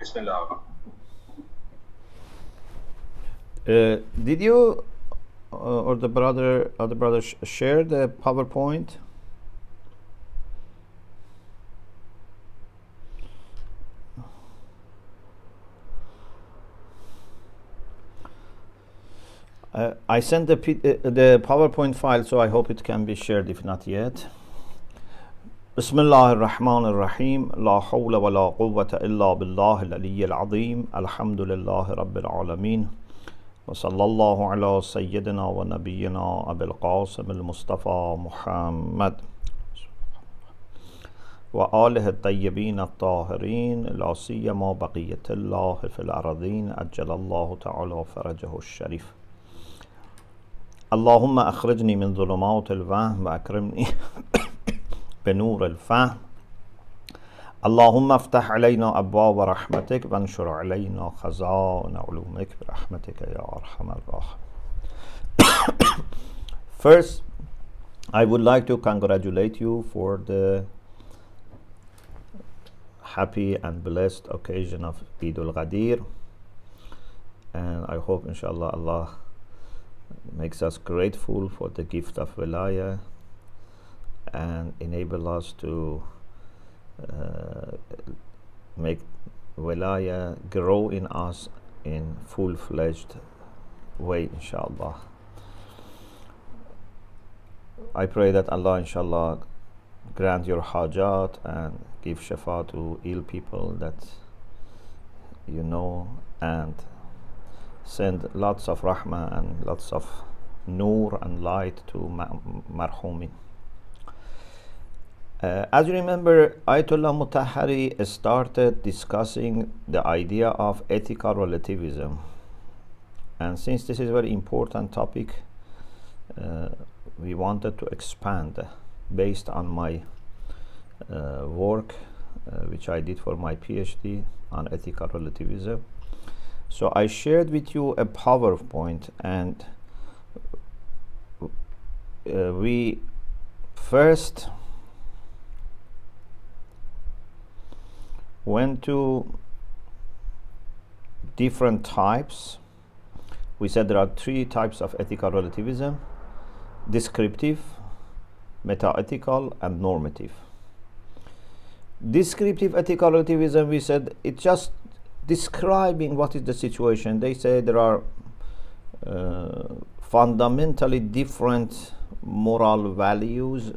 Bismillah. Did you or the other brother share the PowerPoint? I sent the PowerPoint file, so I hope it can be shared if not yet. بسم الله الرحمن الرحيم لا حول ولا قوة إلا بالله العلي العظيم الحمد لله رب العالمين وصلى الله على سيدنا ونبينا أبي القاسم المصطفى محمد وآله الطيبين الطاهرين لا سيما بقية الله في الأرضين أجل الله تعالى فرجه الشريف اللهم أخرجني من ظلمات الوهم وأكرمني بنور الفهم اللهم افتح علينا أبواب رحمتك وانشر علينا خزائن علومك برحمتك يا أرحم الراحمين. First, I would like to congratulate you for the happy and blessed occasion of Eid al-Ghadir, and I hope inshallah Allah makes us grateful for the gift of Wilayah and enable us to make Wilayah grow in us in full-fledged way, inshallah. I pray that Allah inshallah grant your hajat and give shafa to ill people that you know, and send lots of rahmah and lots of nur and light to marhumin. As you remember, Ayatullah Mutahhari started discussing the idea of ethical relativism, and since this is a very important topic, we wanted to expand based on my work which I did for my PhD on ethical relativism. So I shared with you a PowerPoint, and we first went to different types. We said there are three types of ethical relativism: descriptive, meta-ethical, and normative. Descriptive ethical relativism, we said, it's just describing what is the situation. They say there are fundamentally different moral values,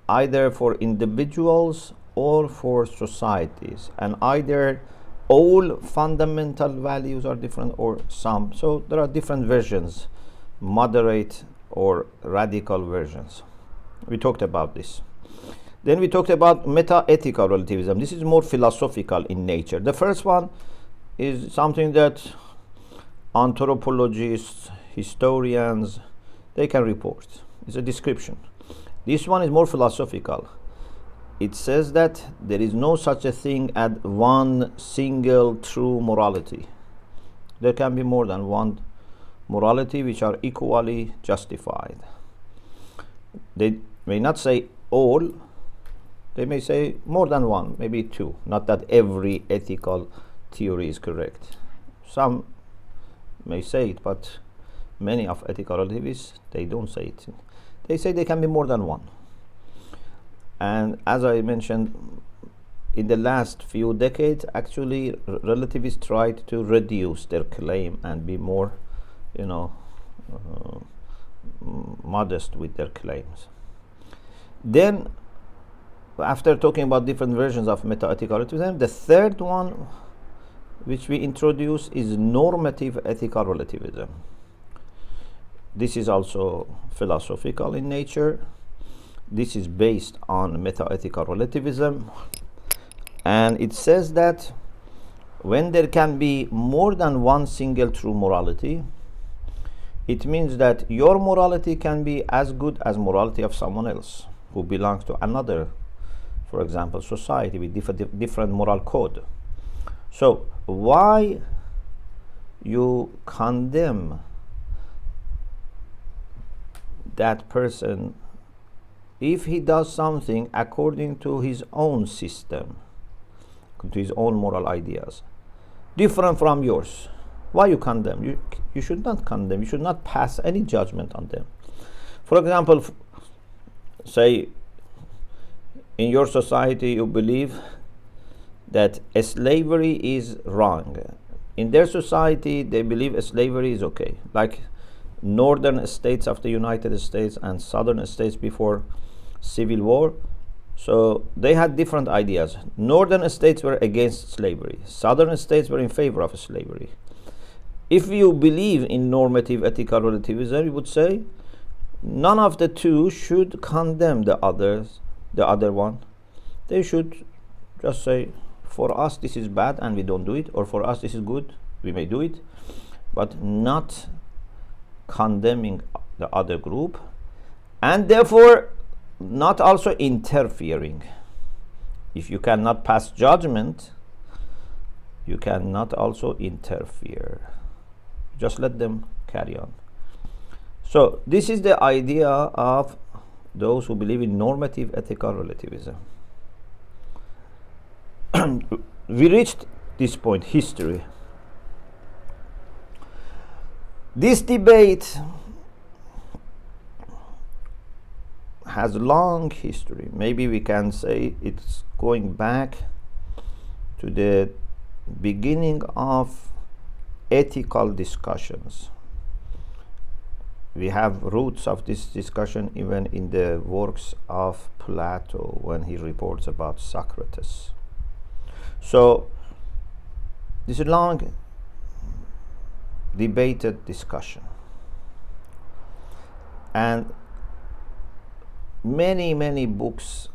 either for individuals or for societies, and either all fundamental values are different or some. So there are different versions, moderate or radical versions. We talked about this. Then we talked about meta-ethical relativism. This is more philosophical in nature. The first one is something that anthropologists, historians, they can report. It's a description. This one is more philosophical. It says that there is no such a thing as one single true morality. There can be more than one morality which are equally justified. They may not say all, they may say more than one, maybe two. Not that every ethical theory is correct. Some may say it, but many of ethical relativists, they don't say it. They say there can be more than one. And as I mentioned, in the last few decades, actually, relativists tried to reduce their claim and be more, modest with their claims. Then, after talking about different versions of meta-ethical relativism, the third one which we introduce is normative ethical relativism. This is also philosophical in nature. This is based on meta-ethical relativism, and it says that when there can be more than one single true morality, it means that your morality can be as good as morality of someone else who belongs to another, for example, society with different moral code. So why you condemn that person if he does something according to his own system to his own moral ideas, different from yours. Why you condemn? You should not condemn. You should not pass any judgment on them. For example, say in your society you believe that slavery is wrong. In their society they believe slavery is okay. Like northern states of the United States and southern states before Civil War. So they had different ideas. Northern states were against slavery. Southern states were in favor of slavery. If you believe in normative ethical relativism, you would say none of the two should condemn the other one. They should just say, for us this is bad and we don't do it, or for us this is good, we may do it, but not condemning the other group, and therefore not also interfering. If you cannot pass judgment, you cannot also interfere. Just let them carry on. So this is the idea of those who believe in normative ethical relativism. We reached this point, history. This debate has long history. Maybe we can say it's going back to the beginning of ethical discussions. We have roots of this discussion even in the works of Plato when he reports about Socrates. So this is a long debated discussion, and many books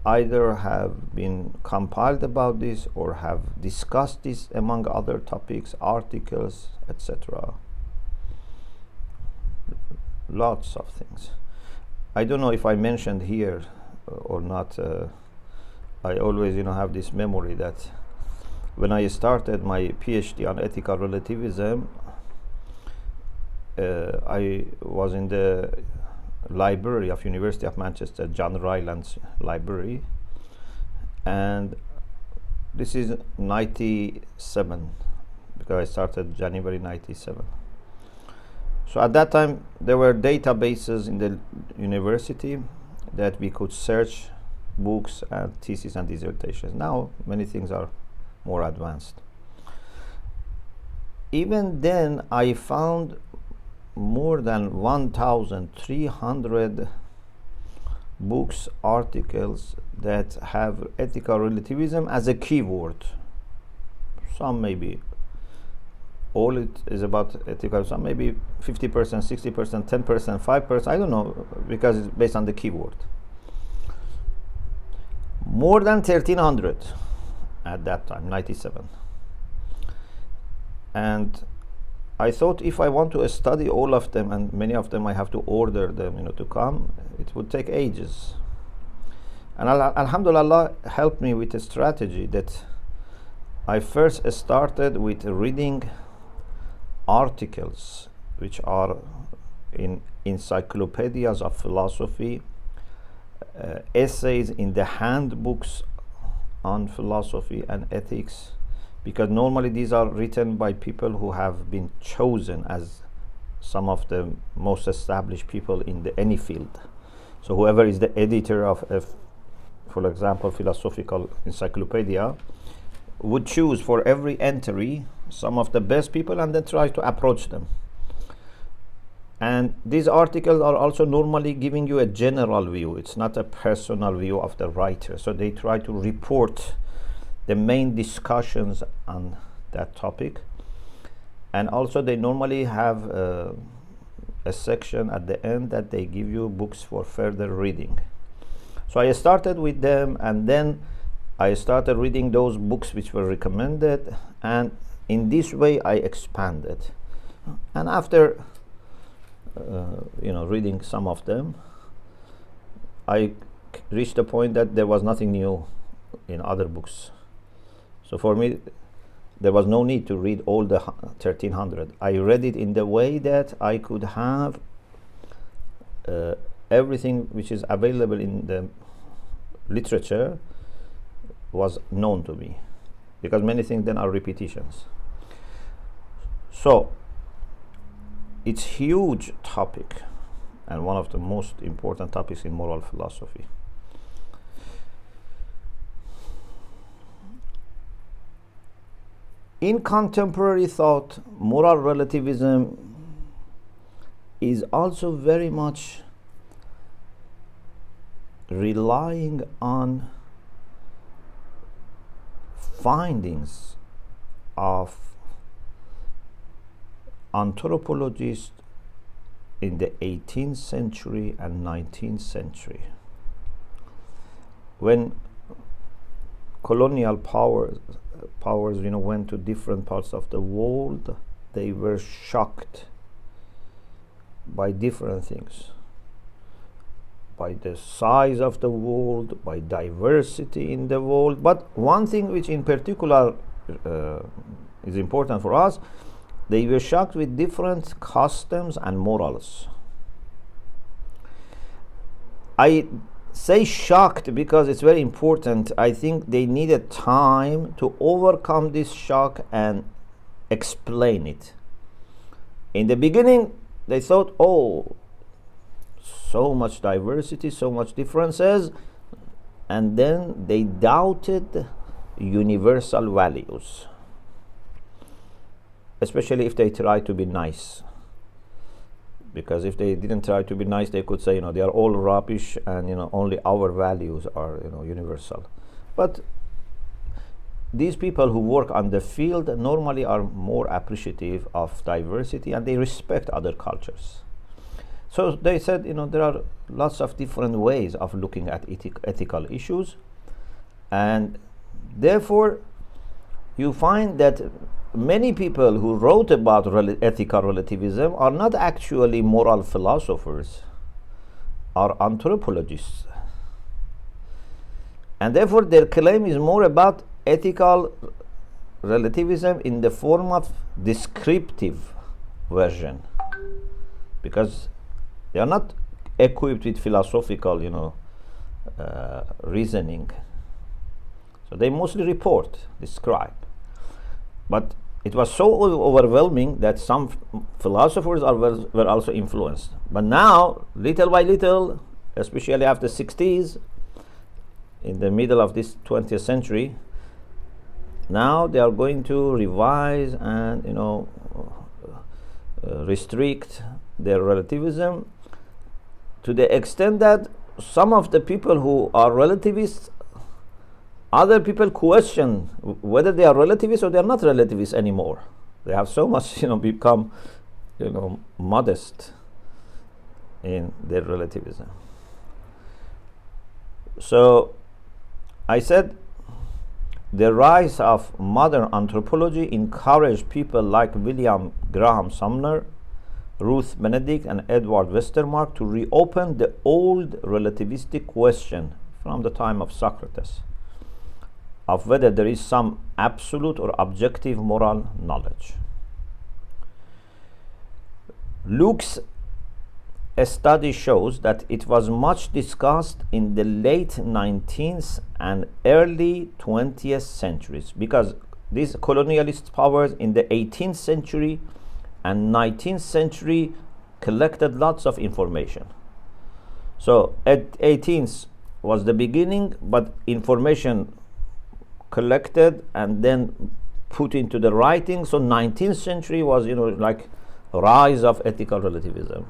either have been compiled about this or have discussed this among other topics, articles, etc. Lots of things. I don't know if I mentioned here or not. I always have this memory that when I started my PhD on ethical relativism, I was in the library of University of Manchester, John Ryland's library, and this is 97, because I started January 97. So at that time there were databases in the university that we could search books and theses and dissertations. Now many things are more advanced. Even then I found more than 1,300 books, articles that have ethical relativism as a keyword. Some maybe all it is about ethical, some maybe 50%, 60%, 10%, 5%, I don't know, because it's based on the keyword. More than 1,300 at that time, 97. And I thought if I want to study all of them, and many of them I have to order them to come, it would take ages. And Alhamdulillah helped me with a strategy that I first started with reading articles which are in encyclopedias of philosophy, essays in the handbooks on philosophy and ethics, because normally these are written by people who have been chosen as some of the most established people in any field. So whoever is the editor of for example, philosophical encyclopedia would choose for every entry some of the best people and then try to approach them. And these articles are also normally giving you a general view. It's not a personal view of the writer. So they try to report the main discussions on that topic. And also they normally have a section at the end that they give you books for further reading. So I started with them, and then I started reading those books which were recommended, and in this way I expanded. And after reading some of them, I reached a point that there was nothing new in other books. So for me, there was no need to read all the 1,300. I read it in the way that I could have everything which is available in the literature was known to me, because many things then are repetitions. So it's huge topic, and one of the most important topics in moral philosophy. In contemporary thought, moral relativism is also very much relying on findings of anthropologists in the 18th century and 19th century. When colonial powers went to different parts of the world, they were shocked by different things, by the size of the world, by diversity in the world. But one thing which in particular is important for us, they were shocked with different customs and morals. I say shocked because it's very important. I think they needed time to overcome this shock and explain it. In the beginning, they thought, oh, so much diversity, so much differences, and then they doubted universal values, especially if they tried to be nice. Because if they didn't try to be nice, they could say, they are all rubbish, and only our values are universal. But these people who work on the field normally are more appreciative of diversity, and they respect other cultures. So they said, there are lots of different ways of looking at ethical issues, and therefore you find that many people who wrote about ethical relativism are not actually moral philosophers, are anthropologists. And therefore their claim is more about ethical relativism in the form of descriptive version, because they are not equipped with philosophical reasoning. So they mostly report, describe. But it was so overwhelming that some philosophers were also influenced. But now, little by little, especially after the 60s, in the middle of this 20th century, now they are going to revise and restrict their relativism to the extent that some of the people who are relativists, other people question whether they are relativists or they are not relativists anymore. They have so much, become, modest in their relativism. So I said the rise of modern anthropology encouraged people like William Graham Sumner, Ruth Benedict, and Edward Westermarck to reopen the old relativistic question from the time of Socrates of whether there is some absolute or objective moral knowledge. Luke's study shows that it was much discussed in the late 19th and early 20th centuries, because these colonialist powers in the 18th century and 19th century collected lots of information. So at 18th was the beginning, but information collected and then put into the writing. So 19th century was like rise of ethical relativism,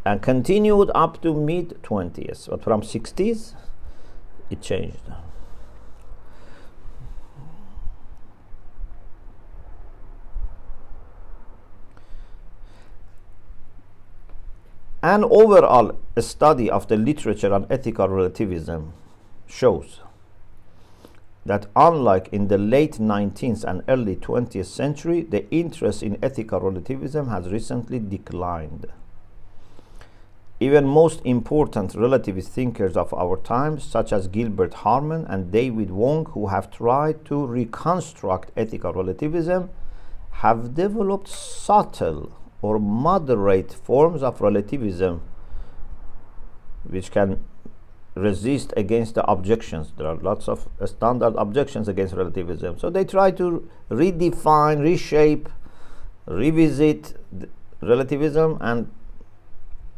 and continued up to mid 20th. But from 60s it changed. An overall study of the literature on ethical relativism shows that unlike in the late 19th and early 20th century, the interest in ethical relativism has recently declined. Even most important relativist thinkers of our time, such as Gilbert Harman and David Wong, who have tried to reconstruct ethical relativism, have developed subtle or moderate forms of relativism which can resist against the objections. There are lots of standard objections against relativism. So they try to redefine, reshape, revisit relativism and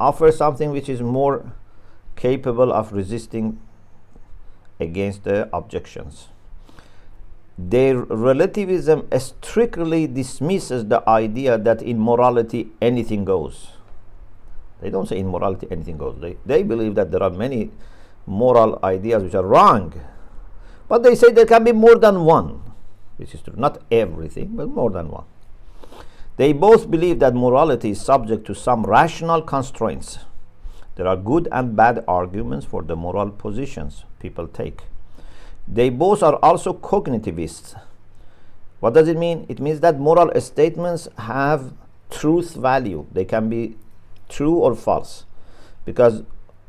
offer something which is more capable of resisting against the objections. Their relativism strictly dismisses the idea that in morality anything goes. They don't say in morality anything goes. They believe that there are many moral ideas which are wrong. But they say there can be more than one, which is true. Not everything, but more than one. They both believe that morality is subject to some rational constraints. There are good and bad arguments for the moral positions people take. They both are also cognitivists. What does it mean? It means that moral statements have truth value. They can be true or false. Because,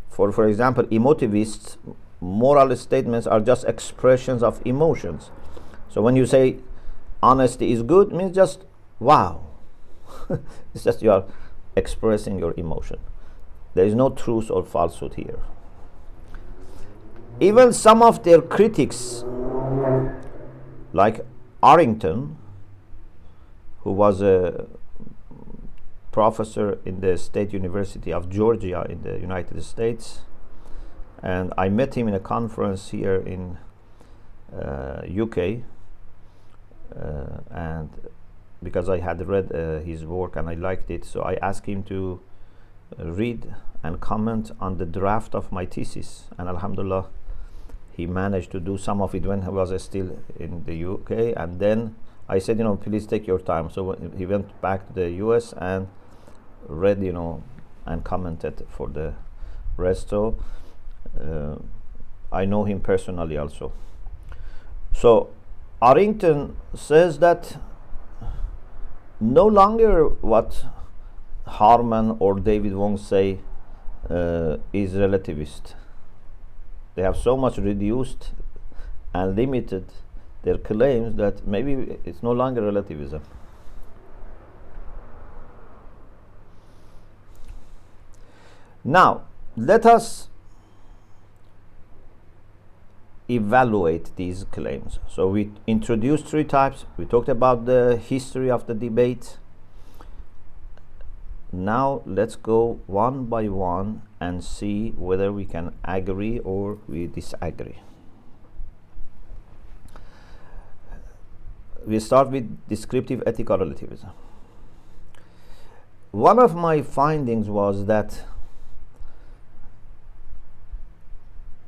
for example, emotivists, moral statements are just expressions of emotions. So when you say honesty is good, it means just wow. It's just you are expressing your emotion. There is no truth or falsehood here. Even some of their critics, like Arrington, who was a professor in the State University of Georgia in the United States, and I met him in a conference here in UK, and because I had read his work and I liked it, so I asked him to read and comment on the draft of my thesis, and alhamdulillah he managed to do some of it when he was still in the UK. And then I said, please take your time. So he went back to the US and read, and commented for the rest. So I know him personally also. So Arrington says that no longer what Harman or David Wong say is relativist. They have so much reduced and limited their claims that maybe it's no longer relativism. Now, let us evaluate these claims. So we introduced three types. We talked about the history of the debate. Now let's go one by one and see whether we can agree or we disagree. We start with descriptive ethical relativism. One of my findings was that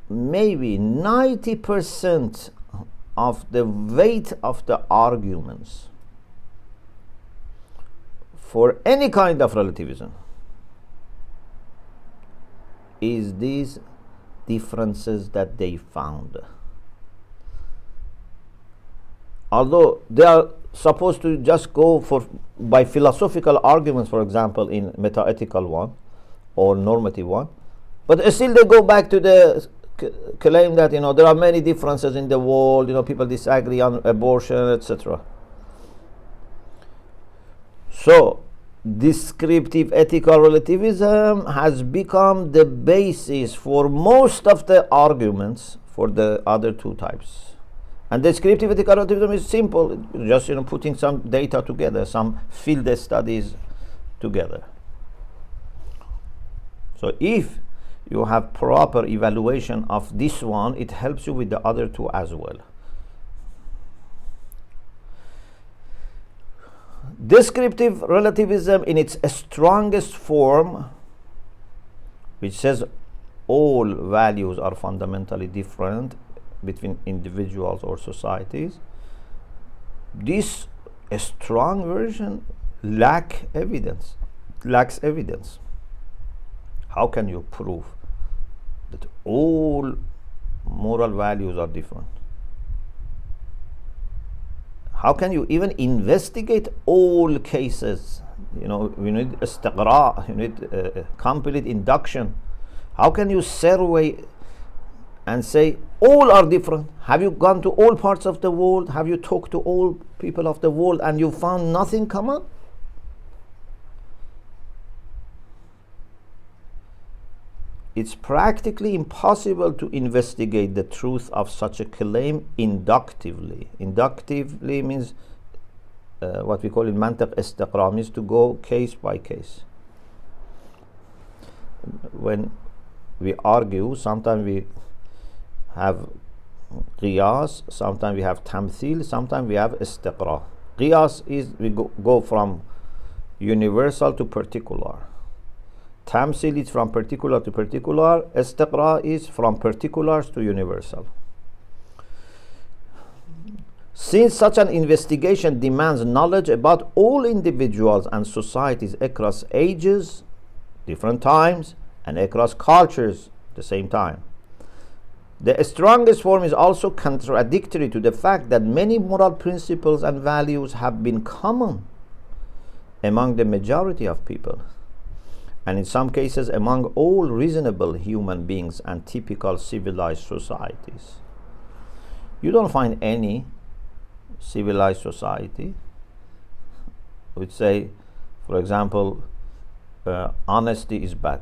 maybe 90% of the weight of the arguments for any kind of relativism is these differences that they found. Although they are supposed to just go by philosophical arguments, for example, in meta-ethical one or normative one, but still they go back to the claim that there are many differences in the world, people disagree on abortion, etc. So descriptive ethical relativism has become the basis for most of the arguments for the other two types. And descriptive ethical relativism is simple, just putting some data together, some field studies together. So if you have proper evaluation of this one, it helps you with the other two as well. Descriptive relativism in its strongest form, which says all values are fundamentally different between individuals or societies, this strong version lacks evidence. How can you prove that all moral values are different? How can you even investigate all cases? You need istiqra, you need complete induction. How can you survey and say all are different? Have you gone to all parts of the world? Have you talked to all people of the world and you found nothing common? it's practically impossible to investigate the truth of such a claim inductively. Inductively means what we call in mantiq istiqra, means to go case by case. When we argue, sometimes we have qiyas, sometimes we have tamthil, sometimes we have istiqra. Qiyas is we go from universal to particular. Tamthil is from particular to particular. Istiqra is from particulars to universal. Since such an investigation demands knowledge about all individuals and societies across ages, different times, and across cultures at the same time, the strongest form is also contradictory to the fact that many moral principles and values have been common among the majority of people, and in some cases among all reasonable human beings and typical civilized societies. You don't find any civilized society which say, for example, honesty is bad,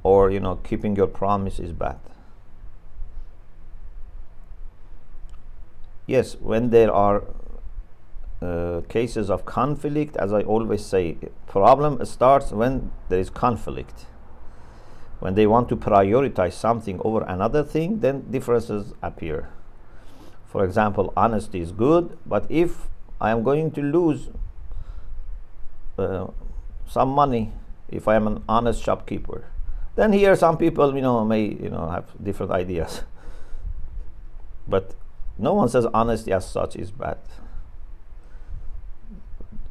or keeping your promise is bad. Yes, when there are cases of conflict, as I always say, problem starts when there is conflict. When they want to prioritize something over another thing, then differences appear. For example, honesty is good, but if I am going to lose some money if I am an honest shopkeeper, then here some people may have different ideas. But no one says honesty as such is bad.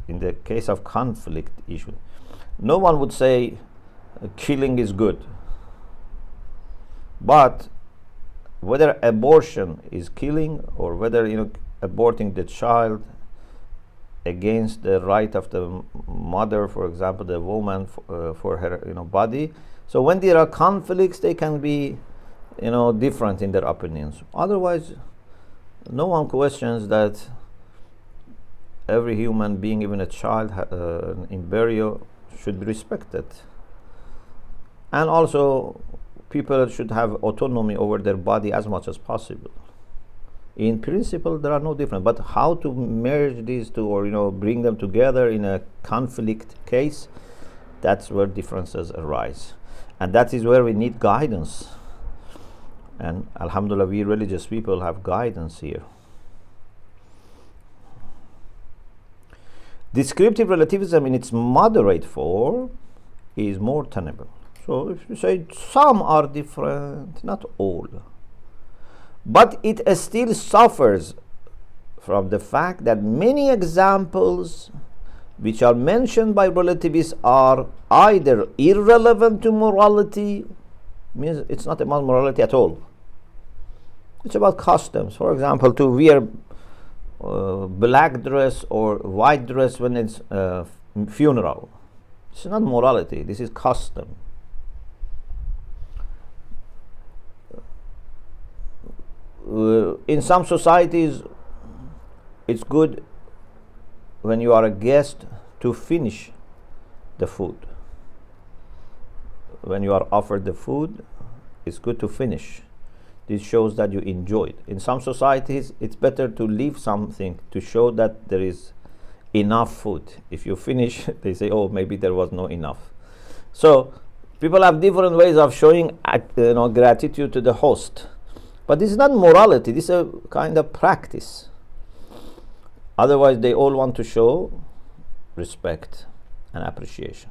In the case of conflict issue, no one would say killing is good. But whether abortion is killing, or whether aborting the child against the right of the mother, for example, the woman for her body. So when there are conflicts, they can be different in their opinions. Otherwise, no one questions that every human being, even a child in embryo, should be respected. And also, people should have autonomy over their body as much as possible. In principle, there are no difference. But how to merge these two, or bring them together in a conflict case, that's where differences arise. And that is where we need guidance. And alhamdulillah, we religious people have guidance here. Descriptive relativism in its moderate form is more tenable. So if you say some are different, not all. But it still suffers from the fact that many examples which are mentioned by relativists are either irrelevant to morality, means it's not about morality at all. It's about customs. For example, to wear black dress or white dress when it's funeral. It's not morality, this is custom. In some societies, it's good when you are a guest to finish the food. When you are offered the food, it's good to finish. This shows that you enjoyed. In some societies, it's better to leave something to show that there is enough food. If you finish, they say, oh, maybe there was no enough. So people have different ways of showing gratitude to the host. But this is not morality, this is a kind of practice. Otherwise, they all want to show respect and appreciation.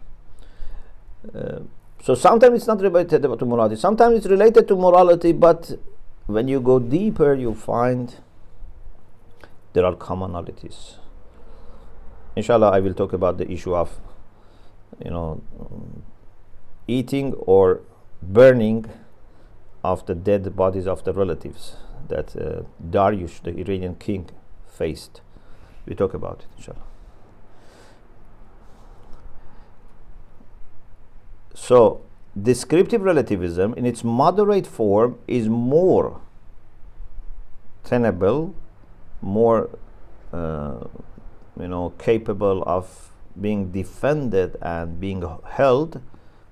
So sometimes it's not related to morality, sometimes it's related to morality, but when you go deeper, you find there are commonalities. Inshallah, I will talk about the issue of eating or burning of the dead bodies of the relatives that Darius, the Iranian king, faced. We talk about it, inshallah. So, descriptive relativism in its moderate form is more tenable, more capable of being defended and being held,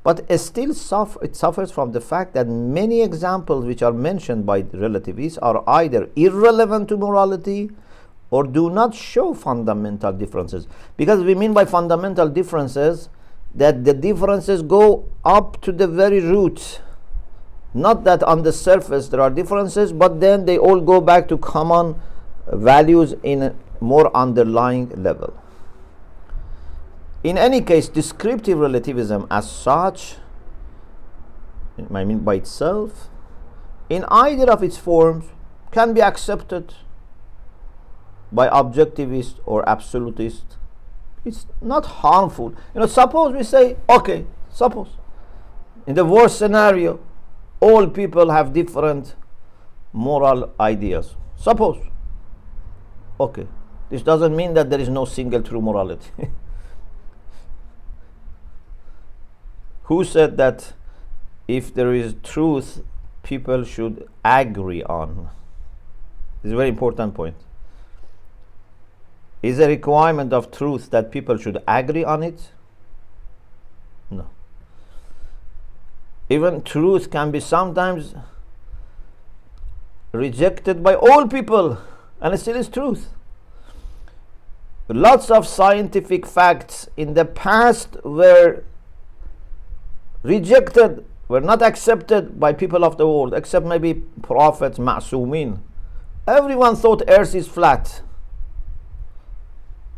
but it suffers from the fact that many examples which are mentioned by relativists are either irrelevant to morality or do not show fundamental differences. Because we mean by fundamental differences that the differences go up to the very root. Not that on the surface there are differences, but then they all go back to common values in a more underlying level. In any case, descriptive relativism as such, I mean by itself, in either of its forms, can be accepted by objectivists or absolutists. It's not harmful. Suppose we say, okay, suppose in the worst scenario, all people have different moral ideas. Suppose. Okay. This doesn't mean that there is no single true morality. Who said that if there is truth, people should agree on? This is a very important point. Is a requirement of truth that people should agree on it? No. Even truth can be sometimes rejected by all people, and it still is truth. Lots of scientific facts in the past were rejected, were not accepted by people of the world, except maybe prophets, ma'sumin. Everyone thought Earth is flat,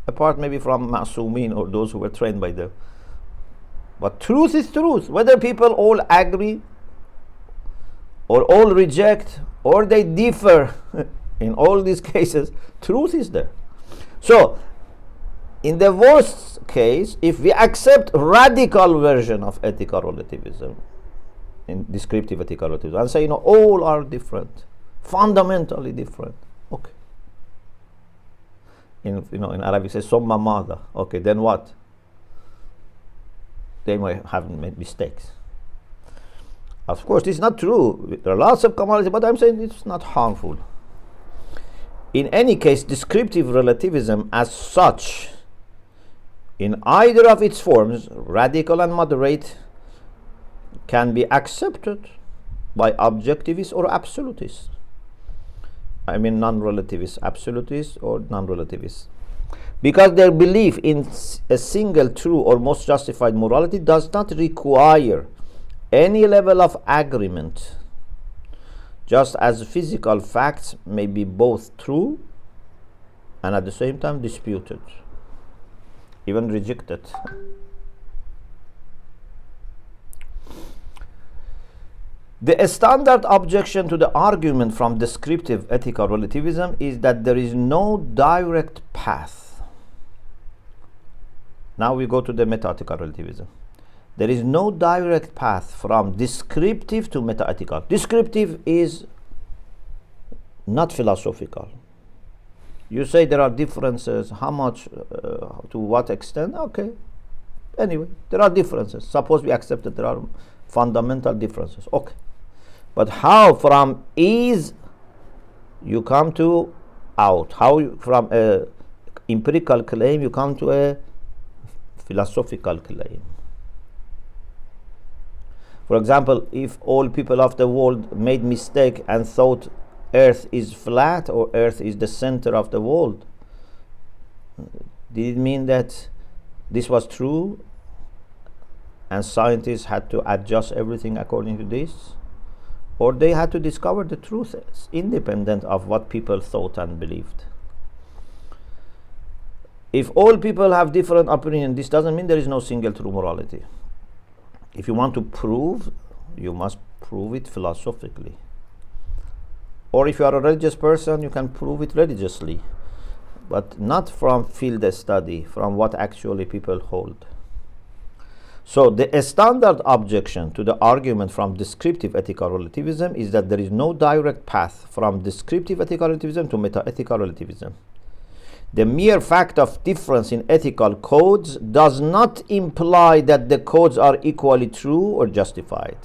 apart maybe from ma'sumin or those who were trained by them. But truth is truth. Whether people all agree or all reject or they differ, in all these cases, truth is there. So, in the worst case, if we accept radical version of ethical relativism, in descriptive ethical relativism, and say, all are different, fundamentally different, okay. In Arabic, it says, "Somma mada." Okay, then what? They might have made mistakes. Of course, it's not true. There are lots of commodities, but I'm saying it's not harmful. In any case, descriptive relativism as such, in either of its forms, radical and moderate, can be accepted by objectivists or absolutists. I mean non-relativists, absolutists or non-relativists. Because their belief in a single true or most justified morality does not require any level of agreement, just as physical facts may be both true and at the same time disputed, even rejected. The standard objection to the argument from descriptive ethical relativism is that there is no direct path. Now we go to the meta-ethical relativism. There is no direct path from descriptive to meta-ethical. Descriptive is not philosophical. You say there are differences, how much, to what extent? Okay. Anyway, there are differences. Suppose we accept that there are fundamental differences. Okay. But how from is you come to out? How from a empirical claim you come to a philosophical claim? For example, if all people of the world made mistake and thought Earth is flat or Earth is the center of the world, did it mean that this was true and scientists had to adjust everything according to this? Or they had to discover the truth independent of what people thought and believed? If all people have different opinions, this doesn't mean there is no single true morality. If you want to prove, you must prove it philosophically. Or if you are a religious person, you can prove it religiously, but not from field study, from what actually people hold. So the standard objection to the argument from descriptive ethical relativism is that there is no direct path from descriptive ethical relativism to meta-ethical relativism. The mere fact of difference in ethical codes does not imply that the codes are equally true or justified.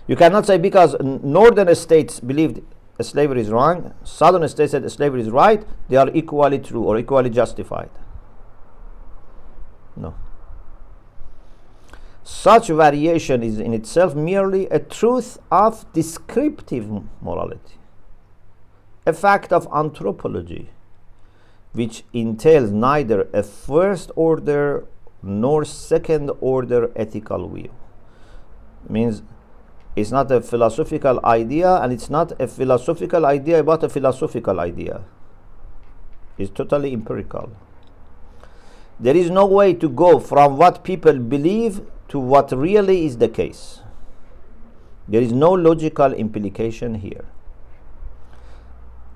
You cannot say because northern states believed slavery is wrong, southern states said slavery is right, they are equally true or equally justified. No. Such variation is in itself merely a truth of descriptive morality, a fact of anthropology, which entails neither a first order nor second order ethical view. Means it's not a philosophical idea, and it's not a philosophical idea about a philosophical idea. It's totally empirical. There is no way to go from what people believe to what really is the case. There is no logical implication here.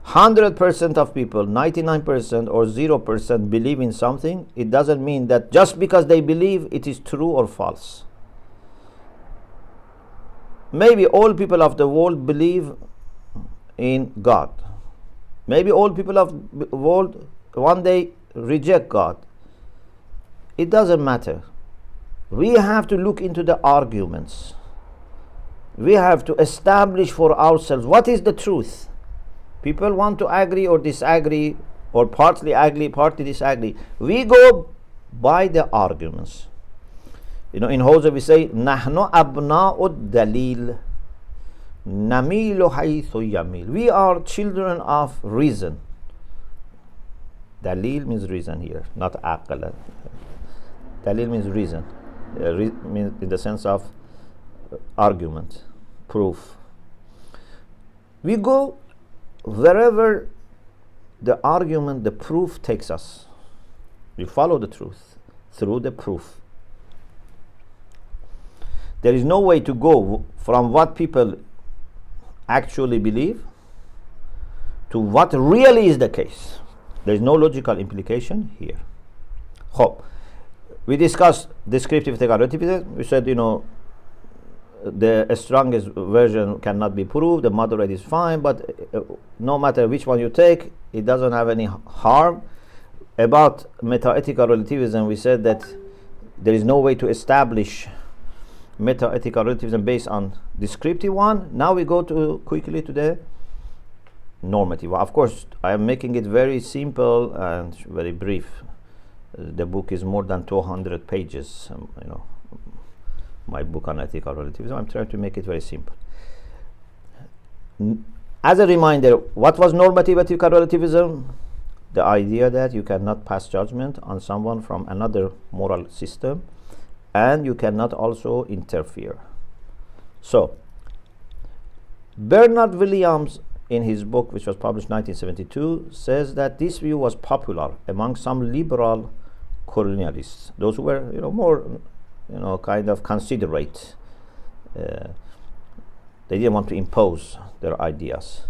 100% of people, 99% or 0% believe in something. It doesn't mean that just because they believe it is true or false. Maybe all people of the world believe in God. Maybe all people of the world one day reject God. It doesn't matter. We have to look into the arguments. We have to establish for ourselves what is the truth. People want to agree or disagree, or partly agree, partly disagree. We go by the arguments. In Hausa we say, نحن أبناء الدليل نميل حيث يميل. We are children of reason. Dalil means reason here, not aql. Dalil means reason. Means in the sense of argument, proof. We go wherever the argument, the proof takes us. We follow the truth through the proof. There is no way to go from what people actually believe to what really is the case. There is no logical implication here. We discussed descriptive relativism. We said, the strongest version cannot be proved, the moderate is fine, but no matter which one you take, it doesn't have any harm. About meta-ethical relativism, we said that there is no way to establish meta-ethical relativism based on descriptive one. Now we go quickly to the normative. Of course, I am making it very simple and very brief. The book is more than 200 pages. My book on ethical relativism. I'm trying to make it very simple. As a reminder, what was normative ethical relativism? The idea that you cannot pass judgment on someone from another moral system, and you cannot also interfere. So, Bernard Williams, in his book, which was published in 1972, says that this view was popular among some liberal colonialists, those who were, more, kind of considerate. They didn't want to impose their ideas,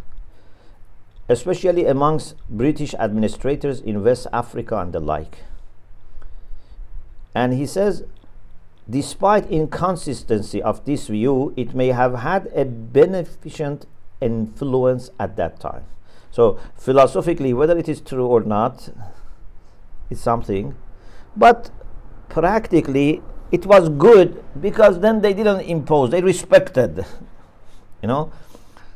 especially amongst British administrators in West Africa and the like. And he says, despite inconsistency of this view, it may have had a beneficent influence at that time. So philosophically, whether it is true or not, is something, but practically it was good because then they didn't impose, they respected,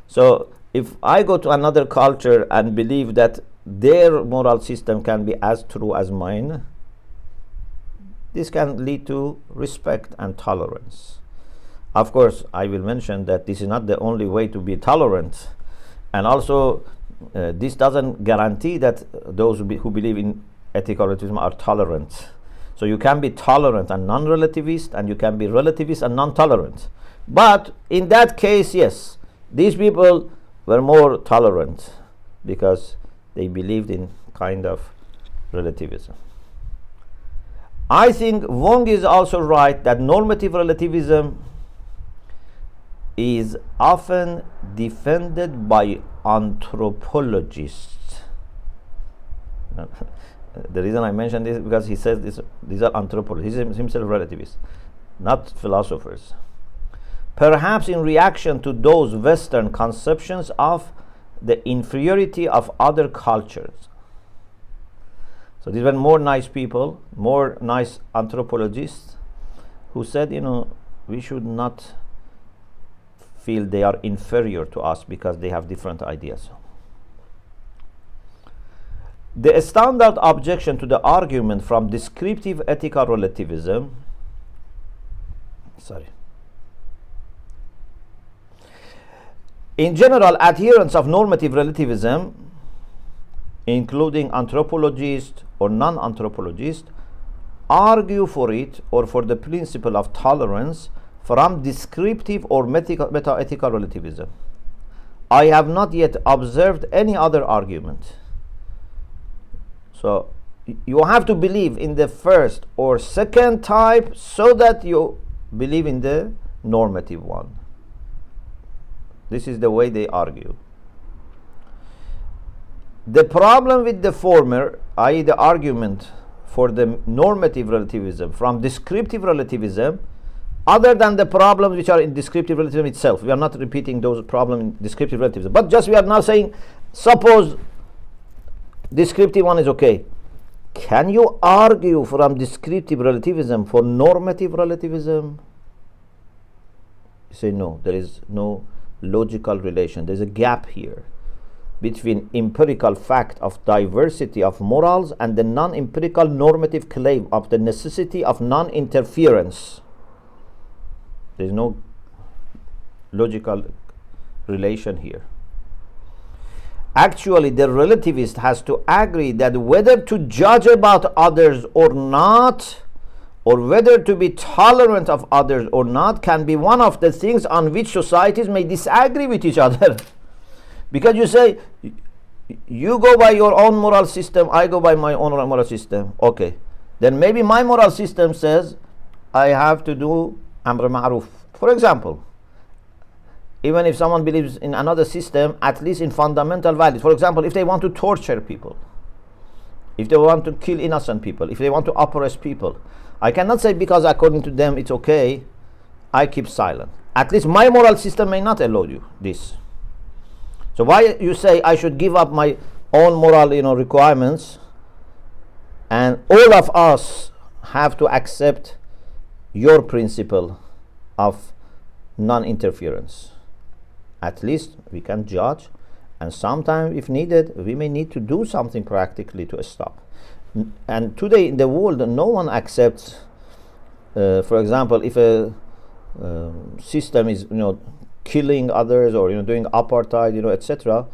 So if I go to another culture and believe that their moral system can be as true as mine, this can lead to respect and tolerance. Of course, I will mention that this is not the only way to be tolerant, and also this doesn't guarantee that those who believe in ethical relativism are tolerant. So you can be tolerant and non-relativist, and you can be relativist and non-tolerant. But in that case, yes, these people were more tolerant because they believed in kind of relativism. I think Wong is also right that normative relativism is often defended by anthropologists. The reason I mention this is because he says these are anthropologists. He's himself relativist, not philosophers. Perhaps in reaction to those Western conceptions of the inferiority of other cultures. So these were more nice people, more nice anthropologists who said, we should not feel they are inferior to us because they have different ideas. The standard objection to the argument from descriptive ethical relativism Sorry. In general, adherents of normative relativism, including anthropologists or non-anthropologists, argue for it or for the principle of tolerance from descriptive or meta-ethical relativism. I have not yet observed any other argument. So you have to believe in the first or second type so that you believe in the normative one. This is the way they argue. The problem with the former, i.e. the argument for the normative relativism from descriptive relativism, other than the problems which are in descriptive relativism itself, we are not repeating those problems in descriptive relativism, but just we are now saying, suppose descriptive one is okay. Can you argue from descriptive relativism for normative relativism? You say no, there is no logical relation. There's a gap here between empirical fact of diversity of morals and the non-empirical normative claim of the necessity of non-interference. There's no logical relation here. Actually, the relativist has to agree that whether to judge about others or not, or whether to be tolerant of others or not, can be one of the things on which societies may disagree with each other. Because you say, you go by your own moral system, I go by my own moral system. Okay. Then maybe my moral system says I have to do Amr Ma'ruf. For example, even if someone believes in another system, at least in fundamental values. For example, if they want to torture people, if they want to kill innocent people, if they want to oppress people, I cannot say because according to them it's okay, I keep silent. At least my moral system may not allow you this. So why you say I should give up my own moral, requirements, and all of us have to accept your principle of non-interference? At least we can judge, and sometimes if needed we may need to do something practically to stop. And today in the world no one accepts, for example, if a system is killing others or doing apartheid, etc.,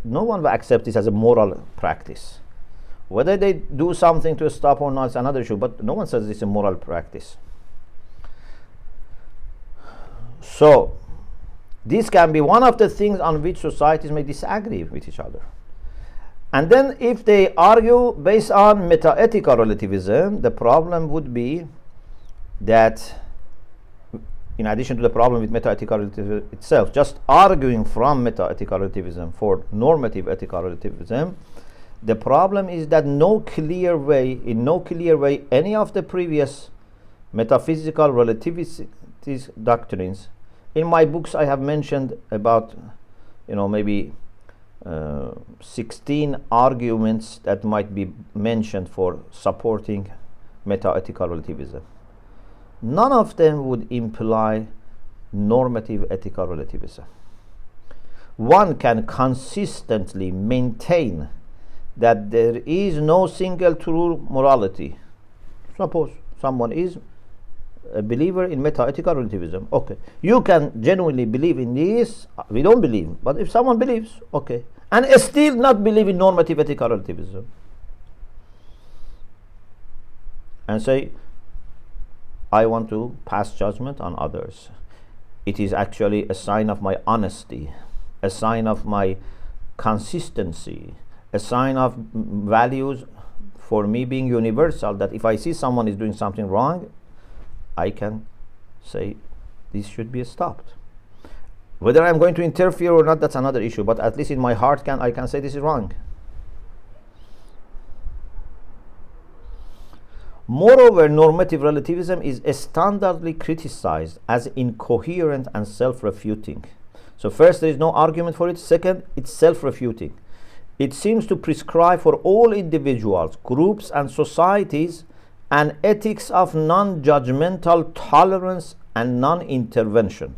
no one will accept this as a moral practice. Whether they do something to stop or not is another issue, but no one says this is a moral practice. So this can be one of the things on which societies may disagree with each other. And then if they argue based on meta-ethical relativism, the problem would be that, in addition to the problem with meta-ethical relativism itself, just arguing from meta-ethical relativism for normative ethical relativism, the problem is that in no clear way, any of the previous metaphysical relativist doctrines, in my books I have mentioned about, maybe 16 arguments that might be mentioned for supporting meta-ethical relativism. None of them would imply normative ethical relativism. One can consistently maintain that there is no single true morality. Suppose someone is a believer in meta-ethical relativism. Okay. You can genuinely believe in this. We don't believe. But if someone believes, okay. And still not believe in normative ethical relativism. And say, I want to pass judgment on others. It is actually a sign of my honesty, a sign of my consistency, a sign of values for me being universal, that if I see someone is doing something wrong, I can say this should be stopped. Whether I'm going to interfere or not, that's another issue, but at least in my heart I can say this is wrong. Moreover, normative relativism is standardly criticized as incoherent and self-refuting. So first, there is no argument for it. Second, it's self-refuting. It seems to prescribe for all individuals, groups, and societies an ethics of non-judgmental tolerance and non-intervention.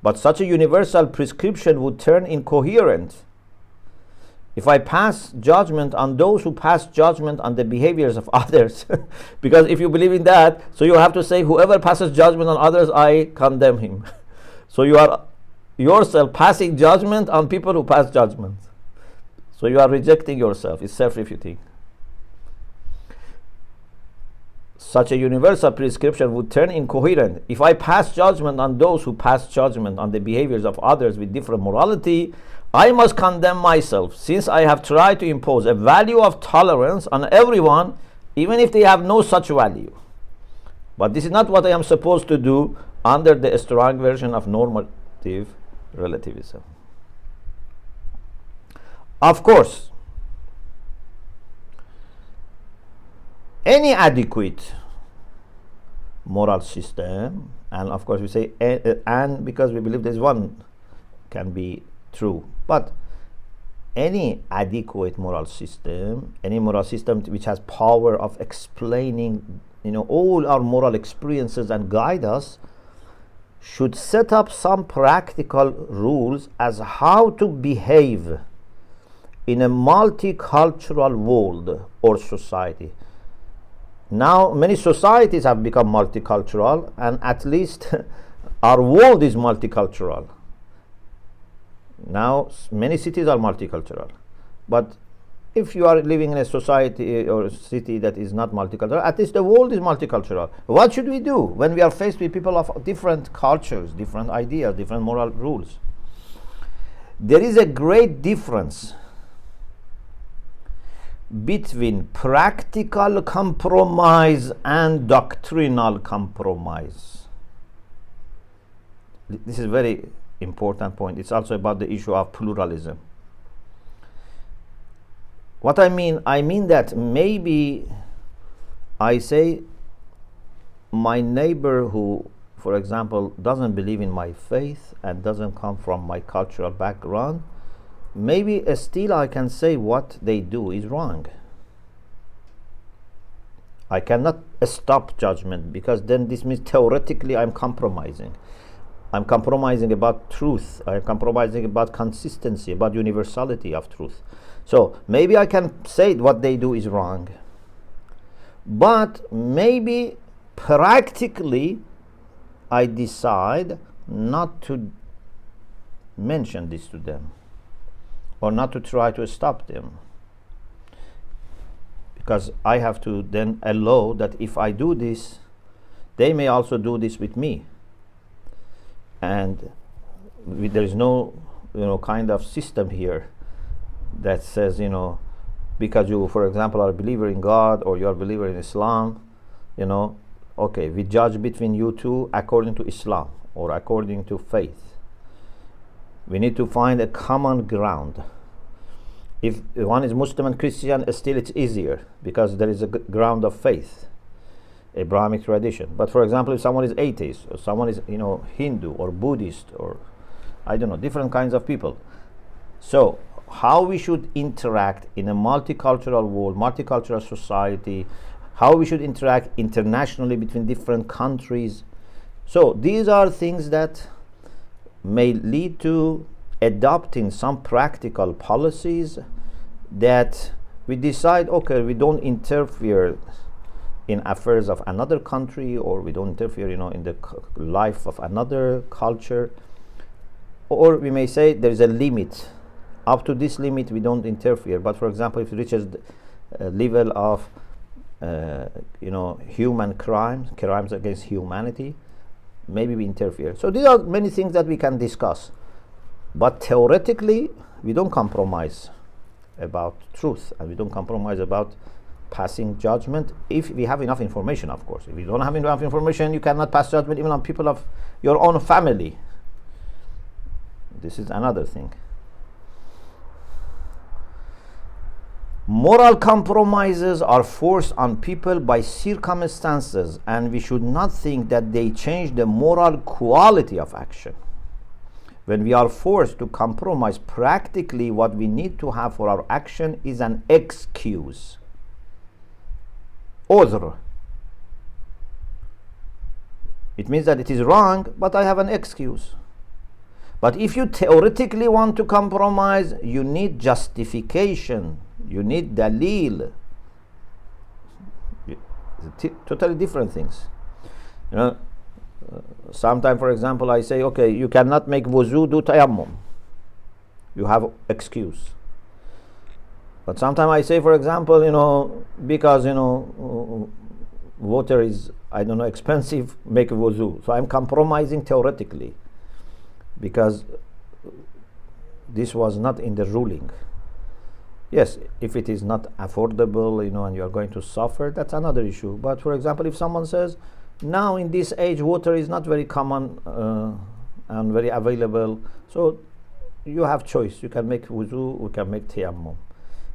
But such a universal prescription would turn incoherent if I pass judgment on those who pass judgment on the behaviors of others, because if you believe in that, so you have to say whoever passes judgment on others, I condemn him. So you are yourself passing judgment on people who pass judgment. So you are rejecting yourself. It's self-refuting. Such a universal prescription would turn incoherent. If I pass judgment on those who pass judgment on the behaviors of others with different morality, I must condemn myself, since I have tried to impose a value of tolerance on everyone, even if they have no such value. But this is not what I am supposed to do under the strong version of normative relativism. Of course, any adequate moral system, and of course we say and because we believe there's one can be true, but any adequate moral system, any moral system which has power of explaining, all our moral experiences and guide us, should set up some practical rules as how to behave in a multicultural world or society. Now, many societies have become multicultural, and at least our world is multicultural. Now, many cities are multicultural. But if you are living in a society or a city that is not multicultural, at least the world is multicultural. What should we do when we are faced with people of different cultures, different ideas, different moral rules? There is a great difference between practical compromise and doctrinal compromise. This is a very important point. It's also about the issue of pluralism. What I mean that maybe I say my neighbor who, for example, doesn't believe in my faith and doesn't come from my cultural background, maybe still I can say what they do is wrong. I cannot stop judgment, because then this means theoretically I'm compromising. I'm compromising about truth. I'm compromising about consistency, about universality of truth. So maybe I can say what they do is wrong. But maybe practically I decide not to mention this to them, or not to try to stop them, because I have to then allow that if I do this, they may also do this with me, and there is no kind of system here that says because you, for example, are a believer in God or you are a believer in Islam, okay, we judge between you two according to Islam or according to faith. We need to find a common ground. If one is Muslim and Christian, still it's easier because there is a ground of faith, Abrahamic tradition. But for example, if someone is atheist, or someone is Hindu or Buddhist, or I don't know, different kinds of people. So how we should interact in a multicultural world, multicultural society, how we should interact internationally between different countries. So these are things that may lead to adopting some practical policies that we decide, okay, we don't interfere in affairs of another country, or we don't interfere in the life of another culture, or we may say there is a limit. Up to this limit we don't interfere, but for example, if it reaches the level of human crimes against humanity, maybe we interfere. So these are many things that we can discuss, but theoretically we don't compromise about truth, and we don't compromise about passing judgment if we have enough information. Of course, if you don't have enough information, you cannot pass judgment even on people of your own family. This is another thing. Moral compromises are forced on people by circumstances, and we should not think that they change the moral quality of action. When we are forced to compromise, practically what we need to have for our action is an excuse. Udhr. It means that it is wrong, but I have an excuse. But if you theoretically want to compromise, you need justification, you need dalil. Totally different things. You know, sometimes, for example, I say, okay, you cannot make wuzu, do tayammum. You have excuse. But sometimes I say, for example, you know, because, you know, water is, I don't know, expensive, make wuzu. So I'm compromising theoretically because this was not in the ruling. Yes, if it is not affordable, you know, and you are going to suffer, that's another issue. But for example, if someone says, now in this age, water is not very common and very available, so you have choice. You can make wuzu, you can make tayammum.